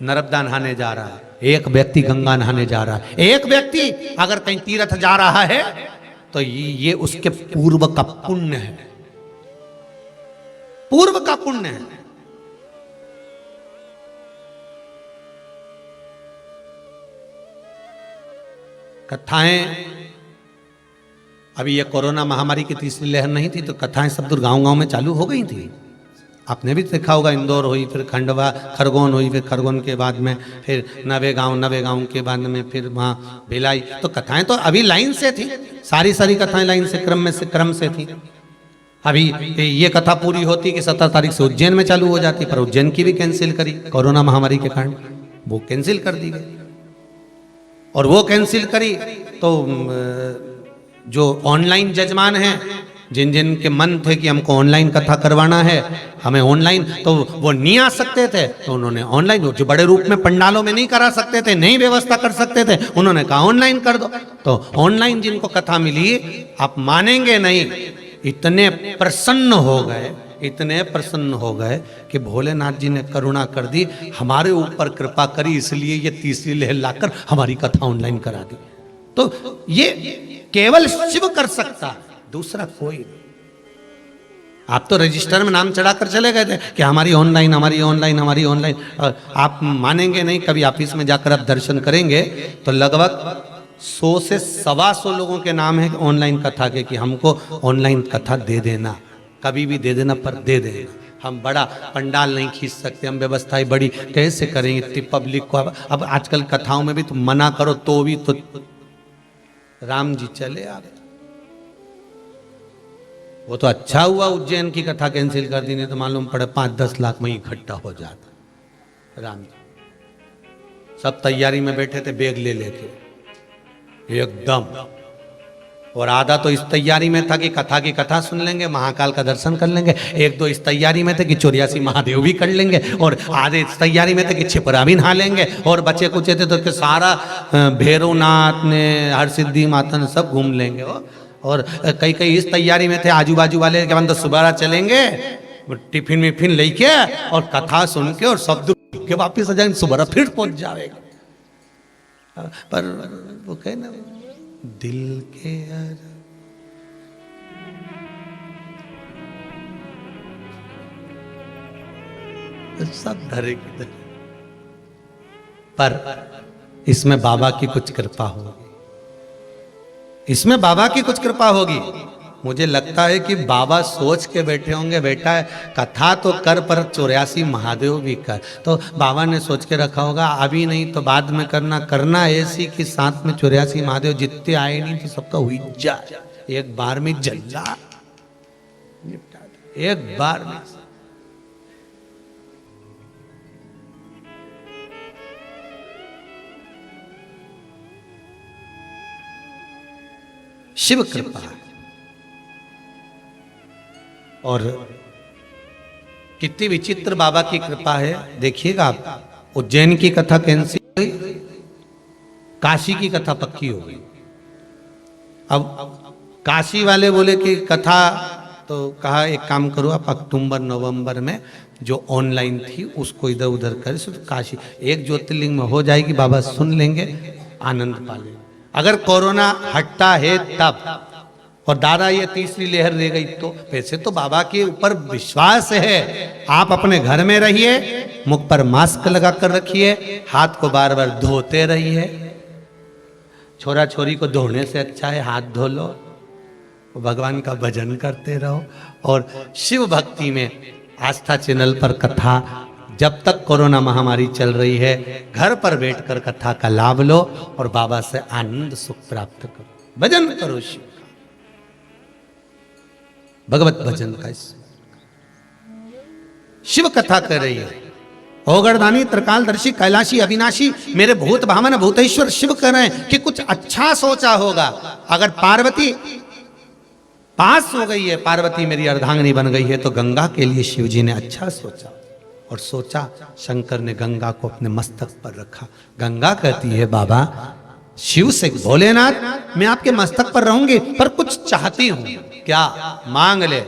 Speaker 1: नर्मदा नहाने जा रहा है, एक व्यक्ति गंगा नहाने जा रहा है, एक व्यक्ति अगर कहीं तीर्थ जा रहा है, तो ये उसके पूर्व का पुण्य है, पूर्व का पुण्य है। कथाएं, अभी ये कोरोना महामारी की तीसरी लहर नहीं थी तो कथाएं सब दूर गांव-गांव में चालू हो गई थी। आपने भी देखा होगा, इंदौर हुई, फिर खंडवा, खरगोन हुई, फिर खरगोन के बाद में फिर नवे गांव के बाद में फिर वहाँ भिलाई। तो कथाएं तो अभी लाइन से थी, सारी कथाएं लाइन से क्रम से थी। अभी ये कथा पूरी होती कि 17 तारीख से उज्जैन में चालू हो जाती, पर उज्जैन की भी कैंसिल करी कोरोना महामारी के कारण, वो कैंसिल कर दी गई। और वो कैंसिल करी तो जो ऑनलाइन जजमान हैं, जिन जिन के मन थे कि हमको ऑनलाइन कथा करवाना है, हमें ऑनलाइन, तो वो नहीं आ सकते थे, तो उन्होंने ऑनलाइन, जो बड़े रूप में पंडालों में नहीं करा सकते थे, नहीं व्यवस्था कर सकते थे, उन्होंने कहा ऑनलाइन कर दो। तो ऑनलाइन जिनको कथा मिली, आप मानेंगे नहीं, इतने प्रसन्न हो गए, इतने प्रसन्न हो गए कि भोलेनाथ जी ने करुणा कर दी, हमारे ऊपर कृपा करी, इसलिए ये तीसरी लहर लाकर हमारी कथा ऑनलाइन करा दी। तो ये केवल शिव कर सकता, दूसरा कोई नहीं। आप तो रजिस्टर में नाम चढ़ाकर चले गए थे कि हमारी ऑनलाइन, हमारी ऑनलाइन, हमारी ऑनलाइन। आप मानेंगे नहीं, कभी ऑफिस में जाकर आप दर्शन करेंगे तो लगभग 100 से 125 लोगों के नाम है ऑनलाइन कथा के, कि हमको ऑनलाइन कथा दे देना, कभी भी दे देना, पर दे देना। हम बड़ा पंडाल नहीं खींच सकते, हम व्यवस्थाएं बड़ी कैसे करेंगे इतनी पब्लिक को। अब आजकल कथाओं में भी तो मना करो तो भी तो राम जी चले आ गए। वो तो अच्छा हुआ उज्जैन की कथा कैंसिल कर दी, नहीं तो मालूम पड़े 5-10 लाख में इकट्ठा हो जाता। राम जी सब तैयारी में बैठे थे, बैग ले लेके एकदम और आधा तो इस तैयारी में था कि कथा की कथा सुन लेंगे, महाकाल का दर्शन कर लेंगे। एक दो इस तैयारी में थे कि 84 महादेव भी कर लेंगे, और आधे इस तैयारी में थे कि छिपरा भी नहा लेंगे, और बचे कुचे थे तो कि सारा भैरवनाथ ने, हर सिद्धि माता ने सब घूम लेंगे। और कई कई इस तैयारी में थे आजू बाजू वाले के बंद सुबह चलेंगे टिफिन विफिन लेके और कथा सुन के और सब दुख के वापिस आ जाएंगे, सुबह फिर पहुंच जाएगा। पर वो कहे ना दिल के सब धरे की धरे, पर इसमें बाबा की कुछ कृपा होगी, इसमें बाबा की कुछ कृपा होगी। मुझे लगता है कि बाबा सोच के बैठे होंगे, बेटा कथा तो कर पर 84 महादेव भी कर। तो बाबा ने सोच के रखा होगा अभी नहीं तो बाद में करना, करना ऐसी कि साथ में 84 महादेव जितने आए नहीं तो सबका हुई जाए, एक बार में जल्ला निपटा दे, एक बार में। शिव कृपा है। और कितनी विचित्र बाबा की कृपा है, देखिएगा आप। उज्जैन की कथा कैंसिल हुई, काशी की कथा पक्की हो गई। अब काशी वाले बोले कि कथा, तो कहा एक काम करो आप अक्टूबर नवंबर में जो ऑनलाइन थी उसको इधर उधर कर, सिर्फ काशी एक ज्योतिर्लिंग में हो जाएगी, बाबा सुन लेंगे, आनंद पा लेंगे। अगर कोरोना हटता है तब, और दादा ये तीसरी लहर रह गई तो, वैसे तो बाबा के ऊपर विश्वास है। आप अपने घर में रहिए, मुख पर मास्क लगा कर रखिए, हाथ को बार बार धोते रहिए। छोरा छोरी को धोने से अच्छा है हाथ धो लो, भगवान का भजन करते रहो। और शिव भक्ति में आस्था चैनल पर कथा, जब तक कोरोना महामारी चल रही है, घर पर बैठकर कथा का लाभ लो और बाबा से आनंद सुख प्राप्त करो, भजन करो शिव, भगवत भजन का। शिव कथा कर रही है, ओगरदानी त्रिकालदर्शी कैलाशी अविनाशी मेरे भूत भावन भूतेश्वर शिव कह रहे हैं कि कुछ अच्छा सोचा होगा। अगर पार्वती पास हो गई है, पार्वती मेरी अर्धांगिनी बन गई है, तो गंगा के लिए शिव जी ने अच्छा सोचा, और सोचा शंकर ने गंगा को अपने मस्तक पर रखा। गंगा कहती है बाबा शिव से, भोलेनाथ मैं आपके मस्तक पर रहूंगी पर कुछ चाहती हूं, क्या मांग ले।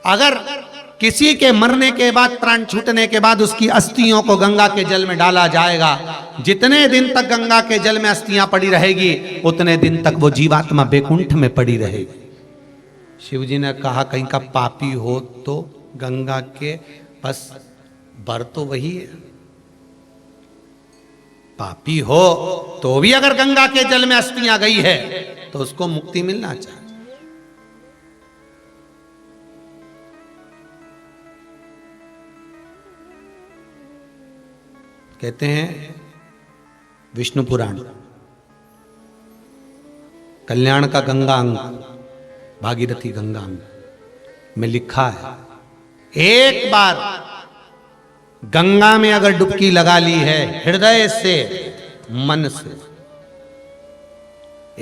Speaker 1: अगर किसी के मरने के बाद, प्राण छूटने के बाद उसकी अस्थियों को गंगा के जल में डाला जाएगा, जितने दिन तक गंगा के जल में अस्थियां पड़ी रहेगी उतने दिन तक वो जीवात्मा बैकुंठ में पड़ी रहेगी। शिवजी ने कहा कहीं का पापी हो तो गंगा के, बस बर तो वही है, पापी हो तो भी अगर गंगा के जल में अस्थियां गई है तो उसको मुक्ति मिलना चाहिए। कहते हैं विष्णु पुराण कल्याण का गंगा अंग, भागीरथी गंगा अंग में लिखा है, एक बार गंगा में अगर डुबकी लगा ली है हृदय से, मन से,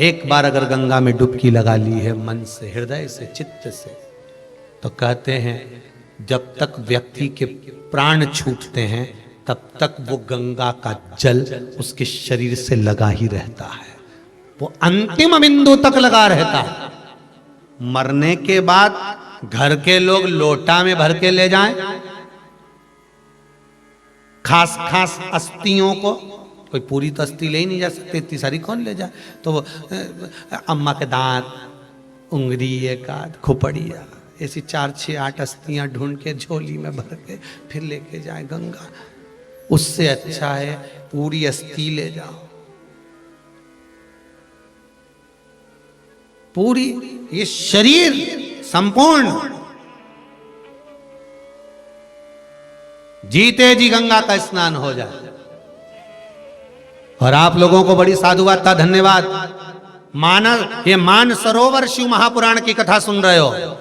Speaker 1: एक बार अगर गंगा में डुबकी लगा ली है मन से, हृदय से, चित्त से, तो कहते हैं जब तक व्यक्ति के प्राण छूटते हैं तब तक वो गंगा का जल उसके शरीर से लगा ही रहता है, वो अंतिम बिंदु तक लगा रहता है। मरने के बाद घर के लोग लोटा में भर के ले जाएं, खास खास अस्थियों को, कोई पूरी तो अस्थि ले ही नहीं जा सकते, इतनी सारी कौन ले जाए, तो वो अम्मा के दांत, उंगली, एक आध खोपड़िया, ऐसी 4, 6, 8 अस्थियां ढूंढ के झोली में भर के फिर लेके जाए गंगा। उससे अच्छा है पूरी अस्थि ले जाओ, पूरी ये शरीर संपूर्ण जीते जी गंगा का स्नान हो जाए। और आप लोगों को बड़ी साधुवाद था, धन्यवाद। ये मानसरोवर शिव महापुराण की कथा सुन रहे हो,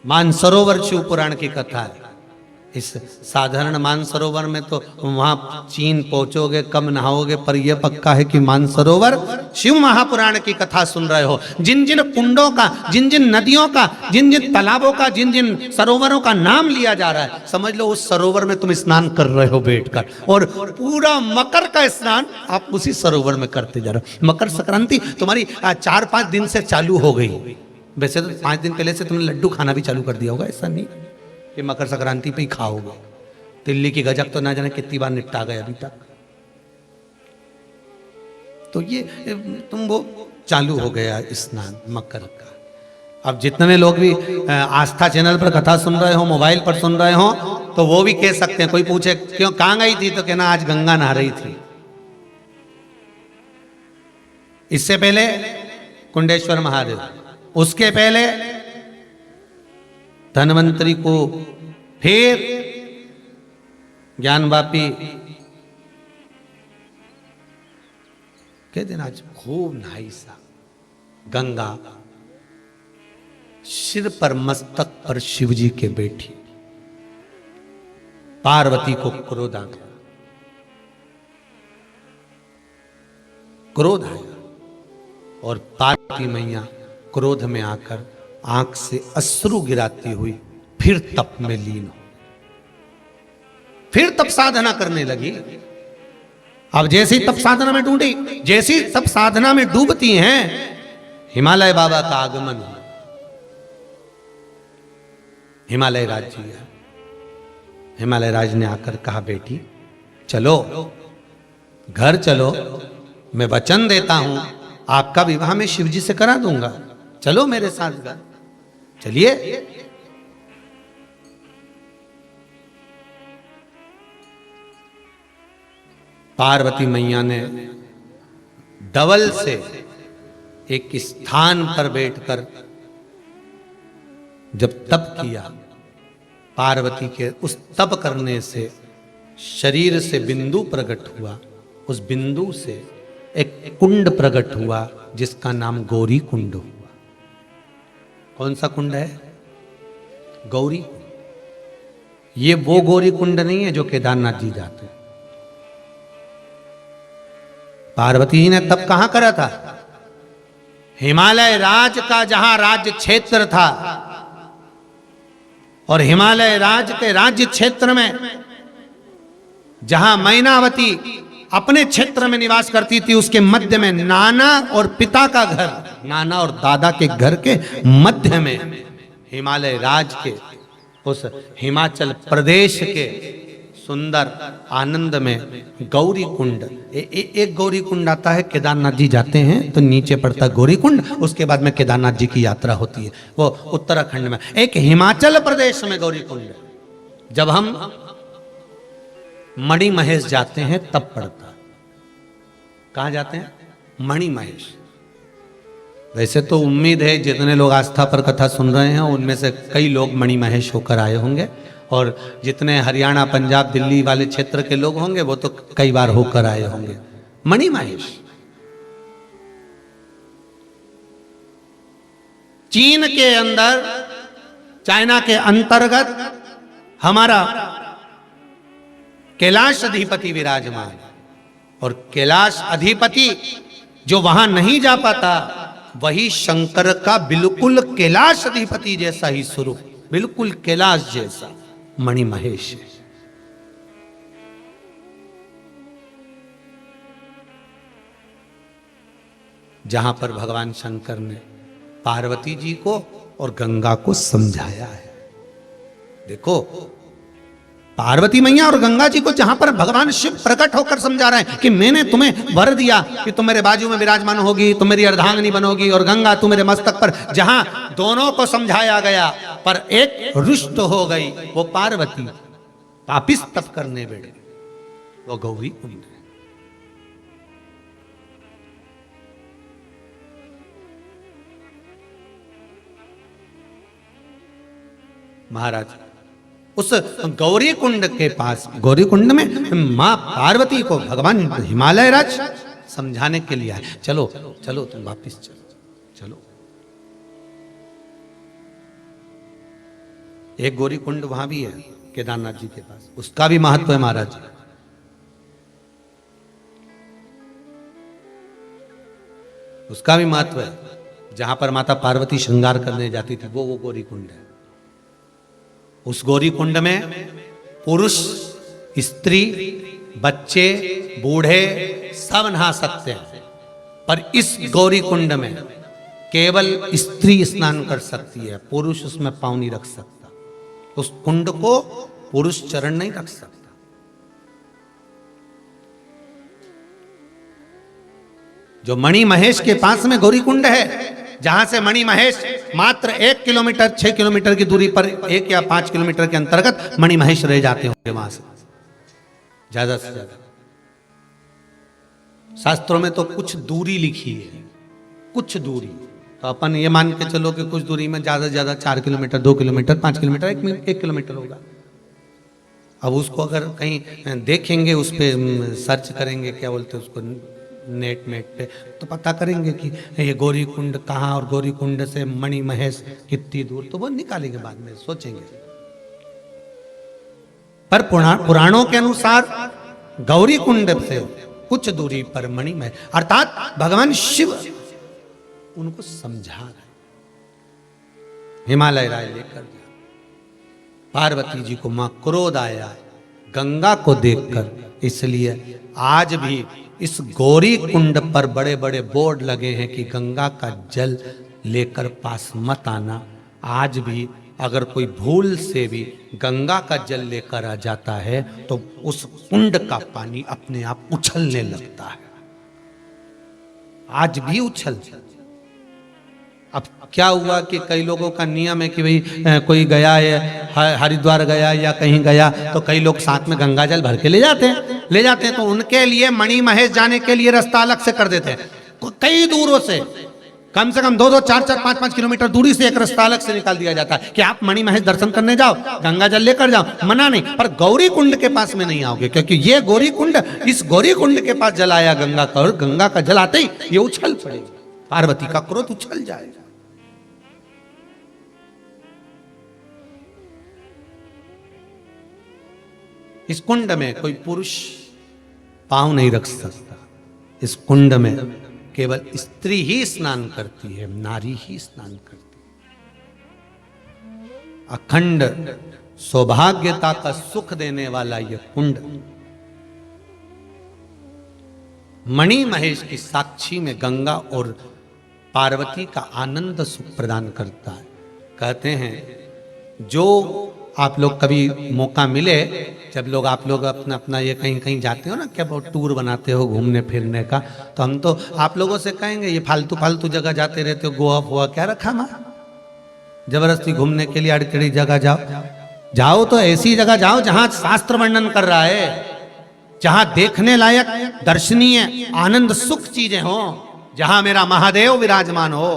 Speaker 1: मानसरोवर शिव पुराण की कथा है। इस साधारण मानसरोवर में तो वहां चीन पहुंचोगे कब नहाओगे, पर यह पक्का है कि मानसरोवर शिव महापुराण की कथा सुन रहे हो। जिन जिन कुंडों का, जिन जिन नदियों का, जिन जिन तालाबों का, जिन जिन सरोवरों का नाम लिया जा रहा है, समझ लो उस सरोवर में तुम स्नान कर रहे हो बैठकर, और पूरा मकर का स्नान आप उसी सरोवर में करते जा रहे हो। मकर संक्रांति तुम्हारी 4-5 दिन से चालू हो गई। वैसे तो 5 दिन पहले से तुमने लड्डू खाना भी चालू कर दिया होगा, ऐसा नहीं कि मकर संक्रांति पे ही खाओगे। दिल्ली की गजक तो ना जाने कितनी बार निपटा गए अभी तक। तो ये तुम वो चालू हो गया स्नान मकर का। अब जितने लोग भी आस्था चैनल पर कथा सुन रहे हो, मोबाइल पर सुन रहे हो, तो वो भी कह सकते हैं। कोई पूछे क्यों कहाँ गई थी, तो कहना आज गंगा नहा रही थी। इससे पहले कुंडेश्वर महादेव, उसके पहले धन्वंतरी को, फिर ज्ञानवापी के दिन आज खूब नहाई सा गंगा, सिर पर मस्तक पर शिवजी के बैठी। पार्वती को क्रोध आ गया, क्रोध आया और पार्वती मैया क्रोध में आकर आंख से अश्रु गिराती हुई फिर तप में लीन हो, फिर तप साधना करने लगी। अब जैसी तप साधना में ढूंढी, जैसी तप साधना में डूबती हैं, हिमालय बाबा का आगमन हुआ। हिमालय राज जी है। हिमालय राज ने आकर कहा बेटी चलो घर चलो, मैं वचन देता हूं आपका विवाह मैं शिवजी से करा दूंगा, चलो मेरे साथ घर चलिए। पार्वती मैया ने डबल से एक स्थान पर बैठकर जब तप किया, पार्वती के उस तप करने से शरीर से बिंदु प्रकट हुआ, उस बिंदु से एक कुंड प्रकट हुआ जिसका नाम गौरी कुंड हुआ। कौन सा कुंड है? गौरी। ये वो गौरी कुंड नहीं है जो केदारनाथ जी जाते हैं। पार्वती जी ने तप कहां करा था? हिमालय राज का जहां राज्य क्षेत्र था, और हिमालय राज के राज्य क्षेत्र में जहां मैनावती अपने क्षेत्र में निवास करती थी, उसके मध्य में नाना और पिता का घर, नाना और दादा के घर के मध्य में हिमालय राज के उस हिमाचल प्रदेश के सुंदर आनंद में गौरी कुंड, एक गौरी कुंड आता है। केदारनाथ जी जाते हैं तो नीचे पड़ता गौरी कुंड, उसके बाद में केदारनाथ जी की यात्रा होती है, वो उत्तराखंड में। एक हिमाचल प्रदेश में गौरी कुंड। जब हम मणि महेश जाते हैं तब पड़ता। कहाँ जाते हैं? मणि महेश। वैसे तो उम्मीद है जितने लोग आस्था पर कथा सुन रहे हैं उनमें से कई लोग मणि महेश होकर आए होंगे, और जितने हरियाणा पंजाब दिल्ली वाले क्षेत्र के लोग होंगे वो तो कई बार होकर आए होंगे। मणि महेश चीन के अंदर, चाइना के अंतर्गत हमारा कैलाश अधिपति विराजमान, और कैलाश अधिपति जो वहां नहीं जा पाता वही शंकर का बिल्कुल कैलाश अधिपति जैसा ही स्वरूप, बिल्कुल कैलाश जैसा मणि महेश है। जहां पर भगवान शंकर ने पार्वती जी को और गंगा को समझाया है। देखो पार्वती मैया और गंगा जी को जहां पर भगवान शिव प्रकट होकर समझा रहे हैं कि मैंने तुम्हें वर दिया कि तुम मेरे बाजू में विराजमान होगी, तुम मेरी अर्धांगिनी बनोगी, और गंगा तू मेरे मस्तक पर, जहां दोनों को समझाया गया पर एक रुष्ट हो गई, वो पार्वती वापिस तप करने बैठे, वो गौरी कुंड। महाराज उस गौरी कुंड के पास, गौरी कुंड में मां पार्वती को भगवान हिमालय राज समझाने के लिए आए। चलो चलो तुम वापिस चलो, चलो। एक गौरी कुंड वहां भी है, केदारनाथ जी के पास, उसका भी महत्व है महाराज। उसका भी महत्व है। जहां पर माता पार्वती श्रृंगार करने जाती थी वो गौरी कुंड है। उस गौरी कुंड में पुरुष, स्त्री, बच्चे, बूढ़े सब नहा सकते हैं, पर इस गौरी कुंड में केवल स्त्री स्नान कर सकती है, पुरुष उसमें पांव नहीं रख सकता। उस कुंड को पुरुष चरण नहीं रख सकता। जो मणि महेश के पास में गौरी कुंड है, जहां से मणि महेश मात्र 1 किलोमीटर 6 किलोमीटर की दूरी पर, 1 या 5 किलोमीटर के अंतर्गत मणि महेश रह जाते होंगे वहां से, ज्यादा से ज्यादा। शास्त्रों में तो कुछ दूरी लिखी है, कुछ दूरी, तो अपन ये मान के चलो कि कुछ दूरी में ज्यादा से ज्यादा 4 किलोमीटर, 2 किलोमीटर, 5 किलोमीटर, 1 किलोमीटर होगा। अब उसको अगर कहीं देखेंगे, उस पर सर्च करेंगे, क्या बोलते हैं उसको, नेट पे, तो पता करेंगे कि ये गौरी कुंड कहाँ और गौरी कुंड से मणि महेश कितनी दूर, तो वो निकालेंगे, बाद में सोचेंगे। पर पुराणों के अनुसार गौरी कुंड से कुछ दूरी पर मणि महेश, अर्थात भगवान शिव उनको समझा रहे। हिमालय राय लेकर गया, पार्वती जी को मां क्रोध आया गंगा को देखकर, इसलिए आज भी इस गौरी कुंड पर बड़े बड़े बोर्ड लगे हैं कि गंगा का जल लेकर पास मत आना। आज भी अगर कोई भूल से भी गंगा का जल लेकर आ जाता है तो उस कुंड का पानी अपने आप उछलने लगता है, आज भी उछल। अब क्या हुआ कि कई लोगों का नियम है कि भाई कोई गया है, हरिद्वार गया या कहीं गया, तो कई लोग साथ में गंगा जल भर के ले जाते हैं, तो उनके लिए मणि महेश जाने के लिए रास्ता अलग से कर देते हैं। कई दूरों से, कम से कम 2-2, 4-4, 5-5 किलोमीटर दूरी से एक रास्ता अलग से निकाल दिया जाता है कि आप मणि महेश दर्शन करने जाओ, गंगा जल लेकर जाओ, मना नहीं, पर गौरी कुंड के पास में नहीं आओगे, क्योंकि ये गौरी कुंड, इस गौरी कुंड के पास जल आया गंगा का, और गंगा का जल आते ही ये उछल पड़ेगा, पार्वती का क्रोध उछल जाएगा। इस कुंड में कोई पुरुष पांव नहीं रख सकता। इस कुंड में केवल स्त्री ही स्नान करती है, नारी ही स्नान करती है। अखंड सौभाग्यता का सुख देने वाला यह कुंड मणि महेश की साक्षी में गंगा और पार्वती का आनंद सुख प्रदान करता है। कहते हैं जो आप लोग कभी मौका मिले, जब लोग आप लोग अपना अपना ये कहीं कहीं जाते हो ना, क्या बहुत टूर बनाते हो घूमने फिरने का, तो हम तो आप लोगों से कहेंगे ये फालतू फालतू जगह जाते रहते हो, गोवा फोआ क्या रखा माँ, जबरदस्ती घूमने के लिए अड़चड़ी जगह जाओ तो ऐसी जगह जाओ जहां शास्त्र वर्णन कर रहा है, जहां देखने लायक दर्शनीय आनंद सुख चीजें हो, जहां मेरा महादेव विराजमान हो,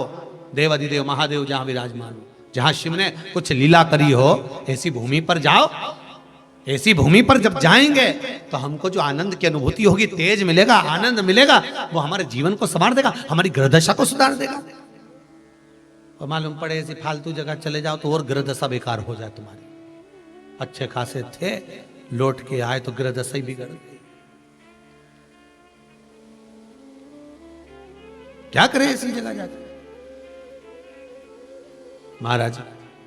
Speaker 1: देवाधिदेव महादेव जहां विराजमान हो, जहां शिव ने कुछ लीला करी हो, ऐसी भूमि पर जाओ। ऐसी भूमि पर जब जाएंगे तो हमको जो आनंद की अनुभूति होगी, तेज मिलेगा, आनंद मिलेगा, वो हमारे जीवन को संवार देगा, हमारी ग्रह दशा को सुधार देगा। और मालूम पड़े ऐसी फालतू जगह चले जाओ तो और ग्रह दशा बेकार हो जाए तुम्हारी। अच्छे खासे थे, लौट के आए तो ग्रह दशा ही बिगड़ गई। क्या करें ऐसी जगह जाकर। महाराज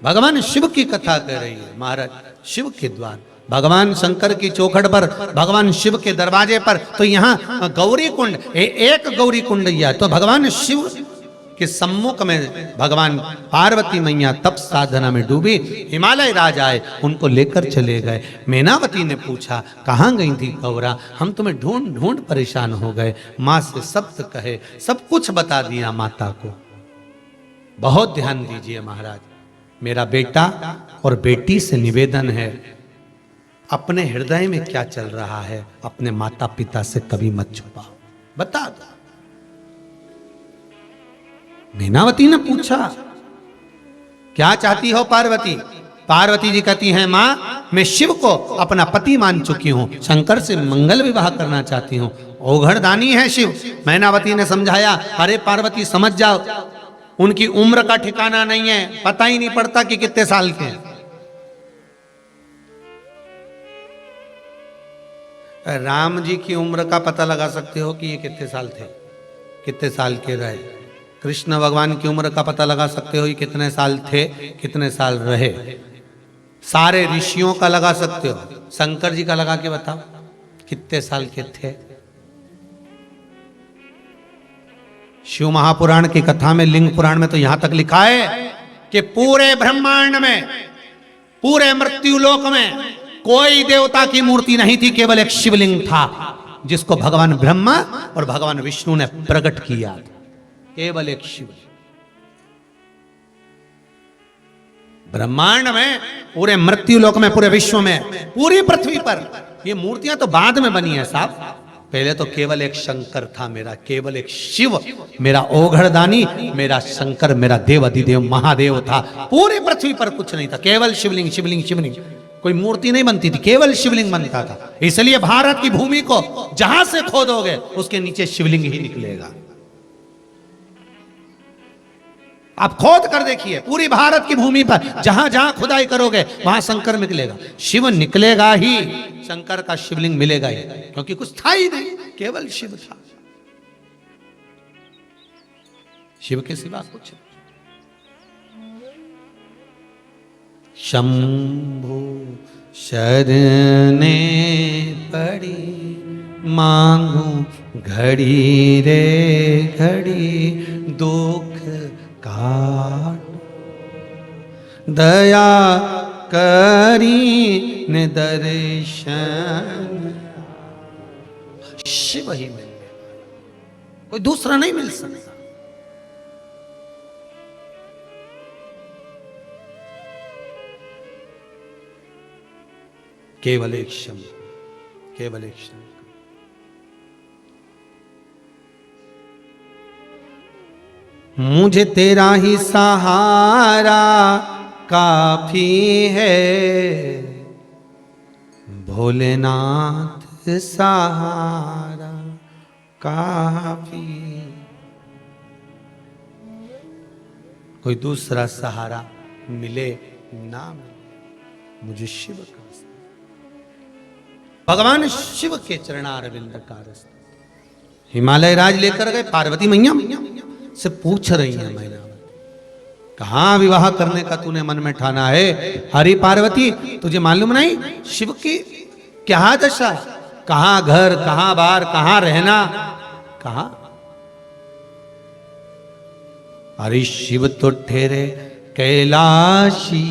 Speaker 1: भगवान शिव की कथा कह रही है। महाराज शिव के द्वार, भगवान शंकर की चौखट पर, भगवान शिव के दरवाजे पर, तो यहाँ गौरी कुंड, एक गौरी कुंड यह, तो भगवान शिव के सम्मुख में भगवान पार्वती मैया तप साधना में डूबी, हिमालय राज आए, उनको लेकर चले गए। मैनावती ने पूछा कहाँ गई थी गौरा, हम तुम्हें ढूंढ ढूंढ परेशान हो गए। माँ से शब्द कहे, सब कुछ बता दिया माता को। बहुत ध्यान दीजिए महाराज, मेरा बेटा और बेटी से निवेदन है, अपने हृदय में क्या चल रहा है अपने माता पिता से कभी मत छुपाओ, बता दो। मैनावती ने पूछा क्या चाहती हो पार्वती। पार्वती जी कहती हैं मां, मैं शिव को अपना पति मान चुकी हूं, शंकर से मंगल विवाह करना चाहती हूं, ओघड़दानी है शिव। मैनावती ने समझाया, अरे पार्वती समझ जाओ, उनकी उम्र का ठिकाना नहीं है, पता ही नहीं पड़ता कि कितने साल के हैं। राम जी की उम्र का पता लगा सकते हो कि ये कितने साल थे, कितने साल के रहे। कृष्ण भगवान की उम्र का पता लगा सकते हो ये कितने साल थे, कितने साल रहे। सारे ऋषियों का लगा सकते हो, शंकर जी का लगा के बताओ कितने साल के थे। शिव महापुराण की कथा में, लिंग पुराण में तो यहां तक लिखा है कि पूरे ब्रह्मांड में, पूरे मृत्युलोक में कोई देवता की मूर्ति नहीं थी, केवल एक शिवलिंग था जिसको भगवान ब्रह्मा और भगवान विष्णु ने प्रकट किया था। केवल एक शिवलिंग। ब्रह्मांड में, पूरे मृत्युलोक में, पूरे विश्व में, पूरी पृथ्वी पर ये मूर्तियां तो बाद में बनी है साहब। पहले तो केवल एक शंकर था मेरा, केवल एक शिव मेरा ओघड़दानी, मेरा शंकर, मेरा देव अधिदेव महादेव था। पूरी पृथ्वी पर कुछ नहीं था, केवल शिवलिंग शिवलिंग शिवलिंग। कोई मूर्ति नहीं बनती थी, केवल शिवलिंग बनता था। इसलिए भारत की भूमि को जहां से खोदोगे उसके नीचे शिवलिंग ही निकलेगा। आप खोद कर देखिए, पूरी भारत की भूमि पर जहां जहां खुदाई करोगे वहां शंकर निकलेगा, शिव निकलेगा ही, शंकर का शिवलिंग मिलेगा ही, क्योंकि कुछ था ही नहीं, केवल शिव था। शिव के सिवा कुछ नहीं। शंभु शरणे पड़ी मांगू घड़ी रे घड़ी, दुख काट दया करी ने दर्शन। शिव ही मिल गया, कोई दूसरा नहीं मिल सकता। केवल एक शंभु, केवल एक शंभु। मुझे तेरा ही सहारा काफी है, भोलेनाथ सहारा काफी। कोई दूसरा सहारा मिले ना मिले, मुझे शिव का, भगवान शिव के चरणारविंद का रस। हिमालय राज लेकर गए, पार्वती मैया से पूछ रही है मैनावती, कहां विवाह करने का तूने मन में ठाना है? हरि पार्वती तुझे मालूम नहीं शिव की क्या दशा, कहां घर, कहां बार, कहां रहना, कहां। हरि शिव तो ठहरे कैलाशी,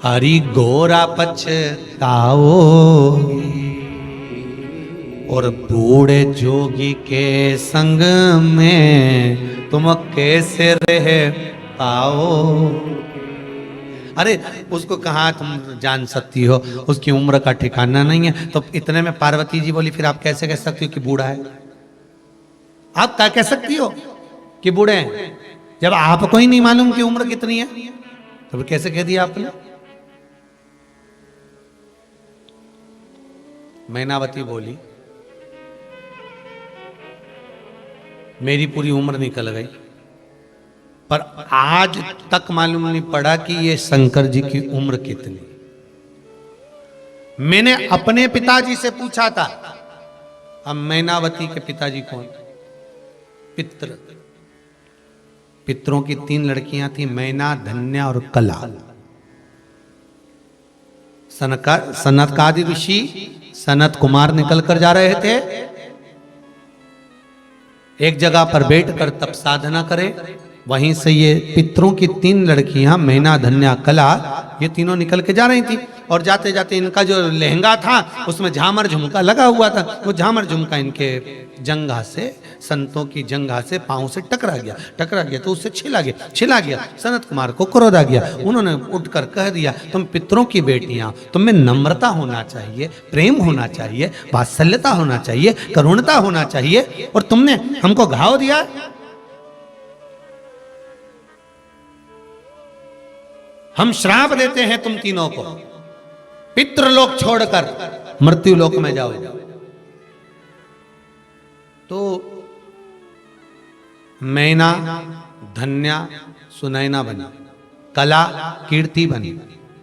Speaker 1: हरि गोरा पछताओगी, और बूढ़े जोगी के संग में तुम कैसे रह पाओ। अरे उसको कहाँ तुम जान सकती हो, उसकी उम्र का ठिकाना नहीं है। तो इतने में पार्वती जी बोली, फिर आप कैसे कह सकती हो कि बूढ़ा है? आप क्या कह सकती हो कि बूढ़े हैं जब आपको ही नहीं मालूम कि उम्र कितनी है? तो कैसे कह दिया आपने? मैनावती बोली, मेरी पूरी उम्र निकल गई, पर आज तक मालूम नहीं पड़ा कि ये शंकर जी की उम्र कितनी। मैंने अपने पिताजी से पूछा था। अब मैनावती के पिताजी कौन? पितृ। पितरों की 3 लड़कियां थी, मैना, धन्या और कला। सनकादि ऋषि सनत कुमार निकल कर जा रहे थे, एक जगह पर बैठकर तप साधना करे। वहीं से ये पितरों की 3 लड़कियां मैना, धन्या, कला, ये तीनों निकल के जा रही थी। और जाते जाते इनका जो लहंगा था उसमें झामर झुमका लगा हुआ था। वो झामर झुमका इनके जंघा से, संतों की जंघा से पांव से टकरा गया तो उससे छिला गया। सनत कुमार को क्रोध आ गया। उन्होंने उठकर कह दिया, तुम पितरों की बेटियां, तुम में नम्रता होना चाहिए, प्रेम होना चाहिए, वात्सल्यता होना चाहिए, करुणता होना चाहिए, और तुमने हमको घाव दिया। हम श्राप देते हैं तुम तीनों को, पितृलोक छोड़कर मृत्युलोक में जाओ। तो मैना, धन्या, सुनैना बनी, कला, कीर्ति बनी,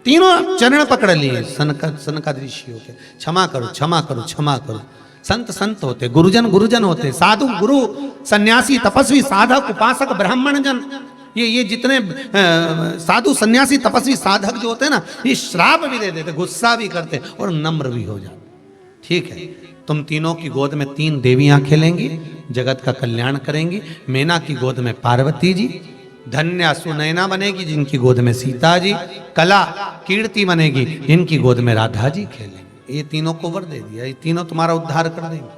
Speaker 1: तीनों चरण पकड़ लिए सनकादि ऋषियों के, क्षमा करो क्षमा करो क्षमा करो। संत संत होते, गुरुजन गुरुजन होते, साधु गुरु सन्यासी तपस्वी साधक उपासक ब्राह्मण जन, ये जितने साधु सन्यासी तपस्वी साधक जो होते हैं ना, ये श्राप भी दे देते, गुस्सा भी करते और नम्र भी हो जाते। ठीक है, तुम तीनों की गोद में 3 देवियां खेलेंगी, जगत का कल्याण करेंगी। मैना की गोद में पार्वती जी, धन्या सुनैना बनेगी जिनकी गोद में सीता जी, कला कीर्ति बनेगी जिनकी गोद में राधा जी खेलेंगे। ये तीनों को वर दे दिया, ये तीनों तुम्हारा उद्धार कर देंगे।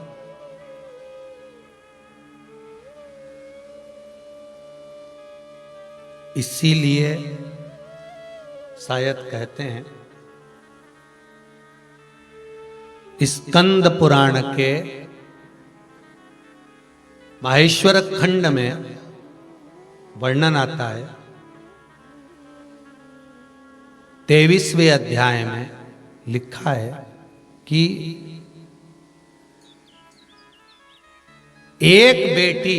Speaker 1: इसीलिए शायद कहते हैं स्कंद पुराण के माहेश्वर खंड में वर्णन आता है, 23वें अध्याय में लिखा है कि एक बेटी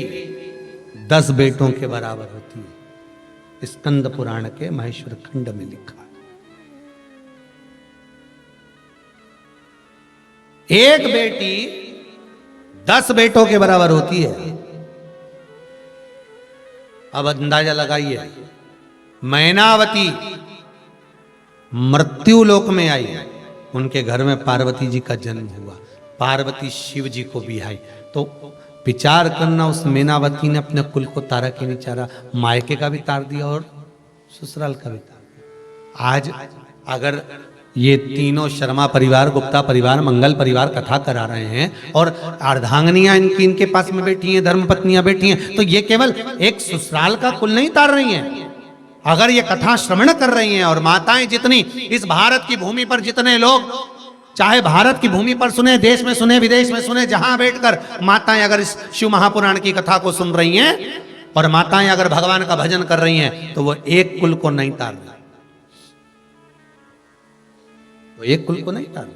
Speaker 1: 10 बेटों के बराबर होती है। स्कंद पुराण के माहेश्वर खंड में लिखा है, एक बेटी 10 बेटों के बराबर होती है। अब अंदाजा लगाइए, मैनावती मृत्यु लोक में आई, उनके घर में पार्वती जी का जन्म हुआ, पार्वती शिव जी को भी आई। तो विचार करना, उस मैनावती ने अपने कुल को तारा के नहीं चारा, मायके का भी तार दिया और ससुराल का भी तार दिया। आज अगर ये तीनों शर्मा परिवार, गुप्ता परिवार, मंगल परिवार कथा करा रहे हैं और अर्धांगनियां इनके पास में बैठी हैं, धर्मपत्नियां बैठी हैं, तो ये केवल एक ससुराल का कुल नहीं तार रही हैं। अगर ये कथा श्रवण कर रही हैं और माताएं जितनी इस भारत की भूमि पर, जितने लोग चाहे भारत की भूमि पर सुने, देश में सुने, विदेश में सुने, जहां बैठकर माताएं अगर इस शिव महापुराण की कथा को सुन रही हैं और माताएं अगर भगवान का भजन कर रही हैं, तो वो एक कुल को नहीं तार रही, वो एक कुल को नहीं तार रही,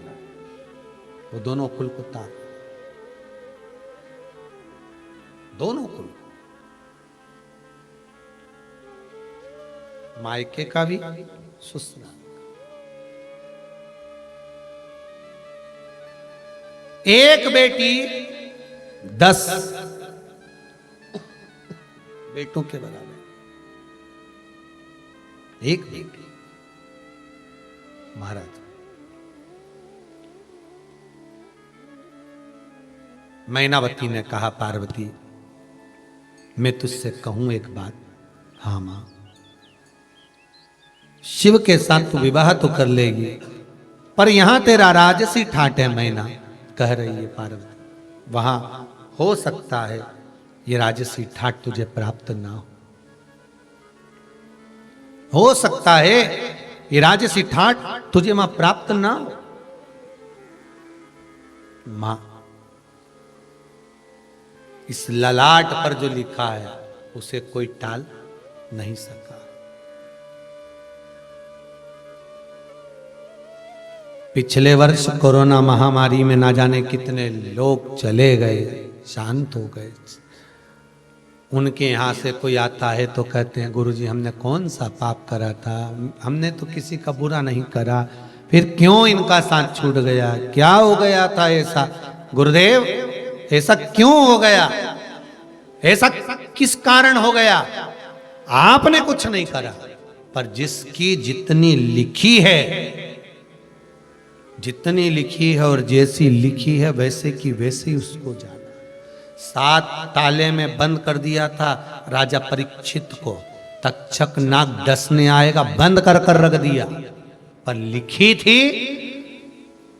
Speaker 1: वो दोनों कुल को तार, दोनों कुल, मायके का भी ससुराल। एक बेटी 10 बेटों के बराबर, एक बेटी। महाराज मैनावती ने कहा, पार्वती मैं तुझसे कहूं एक बात। हाँ मां, शिव के साथ तू विवाह तो कर लेगी, पर यहां तेरा राजसी ठाट है मैना, कह रही है पार्वती, वहां हो सकता है ये राजसी ठाट तुझे प्राप्त ना हो सकता है ये राजसी ठाट तुझे मां प्राप्त ना हो। मां, इस ललाट पर जो लिखा है उसे कोई टाल नहीं सका। पिछले वर्ष कोरोना महामारी में ना जाने कितने लोग चले गए, शांत हो गए। उनके यहाँ से कोई आता है तो कहते हैं गुरुजी हमने कौन सा पाप करा था, हमने तो किसी का बुरा नहीं करा, फिर क्यों इनका साथ छूट गया, क्या हो गया था ऐसा गुरुदेव, ऐसा क्यों हो गया, ऐसा किस कारण हो गया। आपने कुछ नहीं करा, पर जिसकी जितनी लिखी है, जितनी लिखी है और जैसी लिखी है वैसे की वैसे ही उसको जाना। 7 ताले में बंद कर दिया था राजा परीक्षित को, तक्षक नाग डसने आएगा बंद कर कर रख दिया, पर लिखी थी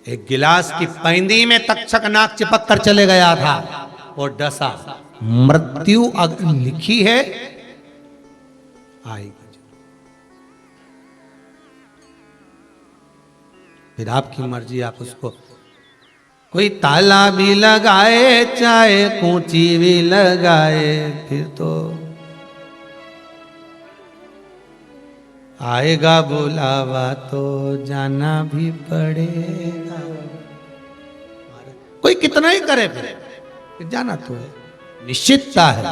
Speaker 1: एक गिलास की पैंदी में तक्षक नाग चिपक कर चले गया था और डसा। मृत्यु अगर लिखी है आएगी, फिर आपकी मर्जी, आप उसको कोई ताला भी लगाए चाहे कूंची भी लगाए, फिर तो आएगा बुलावा तो जाना भी पड़ेगा। कोई कितना ही करे फिर जाना तो है, निश्चितता है,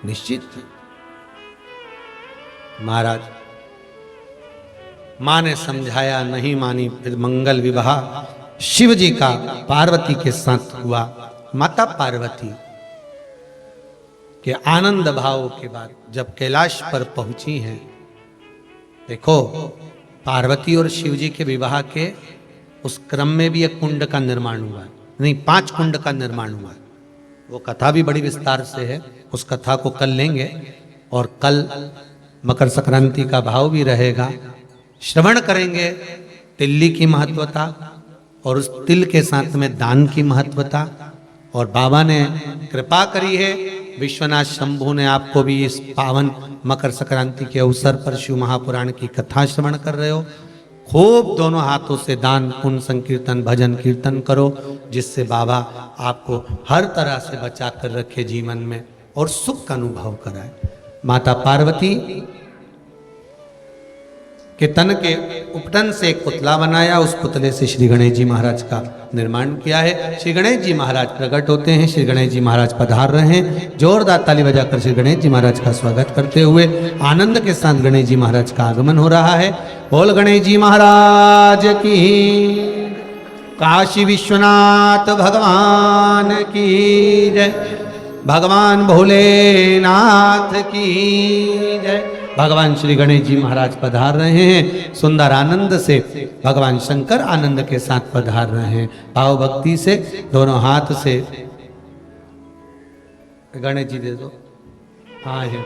Speaker 1: निश्चित। महाराज माँ ने समझाया, नहीं मानी। फिर मंगल विवाह शिव जी का पार्वती के साथ हुआ। माता पार्वती के आनंद भाव के बाद जब कैलाश पर पहुंची हैं, देखो पार्वती और शिव जी के विवाह के उस क्रम में भी एक कुंड का निर्माण हुआ, नहीं 5 कुंड का निर्माण हुआ। वो कथा भी बड़ी विस्तार से है, उस कथा को कल लेंगे। और कल मकर संक्रांति का भाव भी रहेगा, श्रवण करेंगे तिल्ली की महत्वता और उस तिल के साथ में दान की महत्वता। और बाबा ने कृपा करी है, विश्वनाथ शंभू ने आपको भी इस पावन मकर संक्रांति के अवसर पर शिव महापुराण की कथा श्रवण कर रहे हो। खूब दोनों हाथों से दान पुण्य संकीर्तन भजन कीर्तन करो, जिससे बाबा आपको हर तरह से बचा कर रखे जीवन में और सुख का अनुभव कराए। माता पार्वती के तन के उपटन से एक पुतला बनाया, उस पुतले से श्री गणेश जी महाराज का निर्माण किया है। श्री गणेश जी महाराज प्रकट होते हैं, श्री गणेश जी महाराज पधार रहे हैं। जोरदार ताली बजाकर श्री गणेश जी महाराज का स्वागत करते हुए आनंद के साथ गणेश जी महाराज का आगमन हो रहा है। बोल गणेश जी महाराज की, काशी विश्वनाथ भगवान की जय, भगवान भोलेनाथ की जय। भगवान श्री गणेश जी महाराज पधार रहे हैं, सुंदर आनंद से भगवान शंकर आनंद के साथ पधार रहे हैं। भाव भक्ति से दोनों हाथ से गणेश जी दे दो। हाँ है।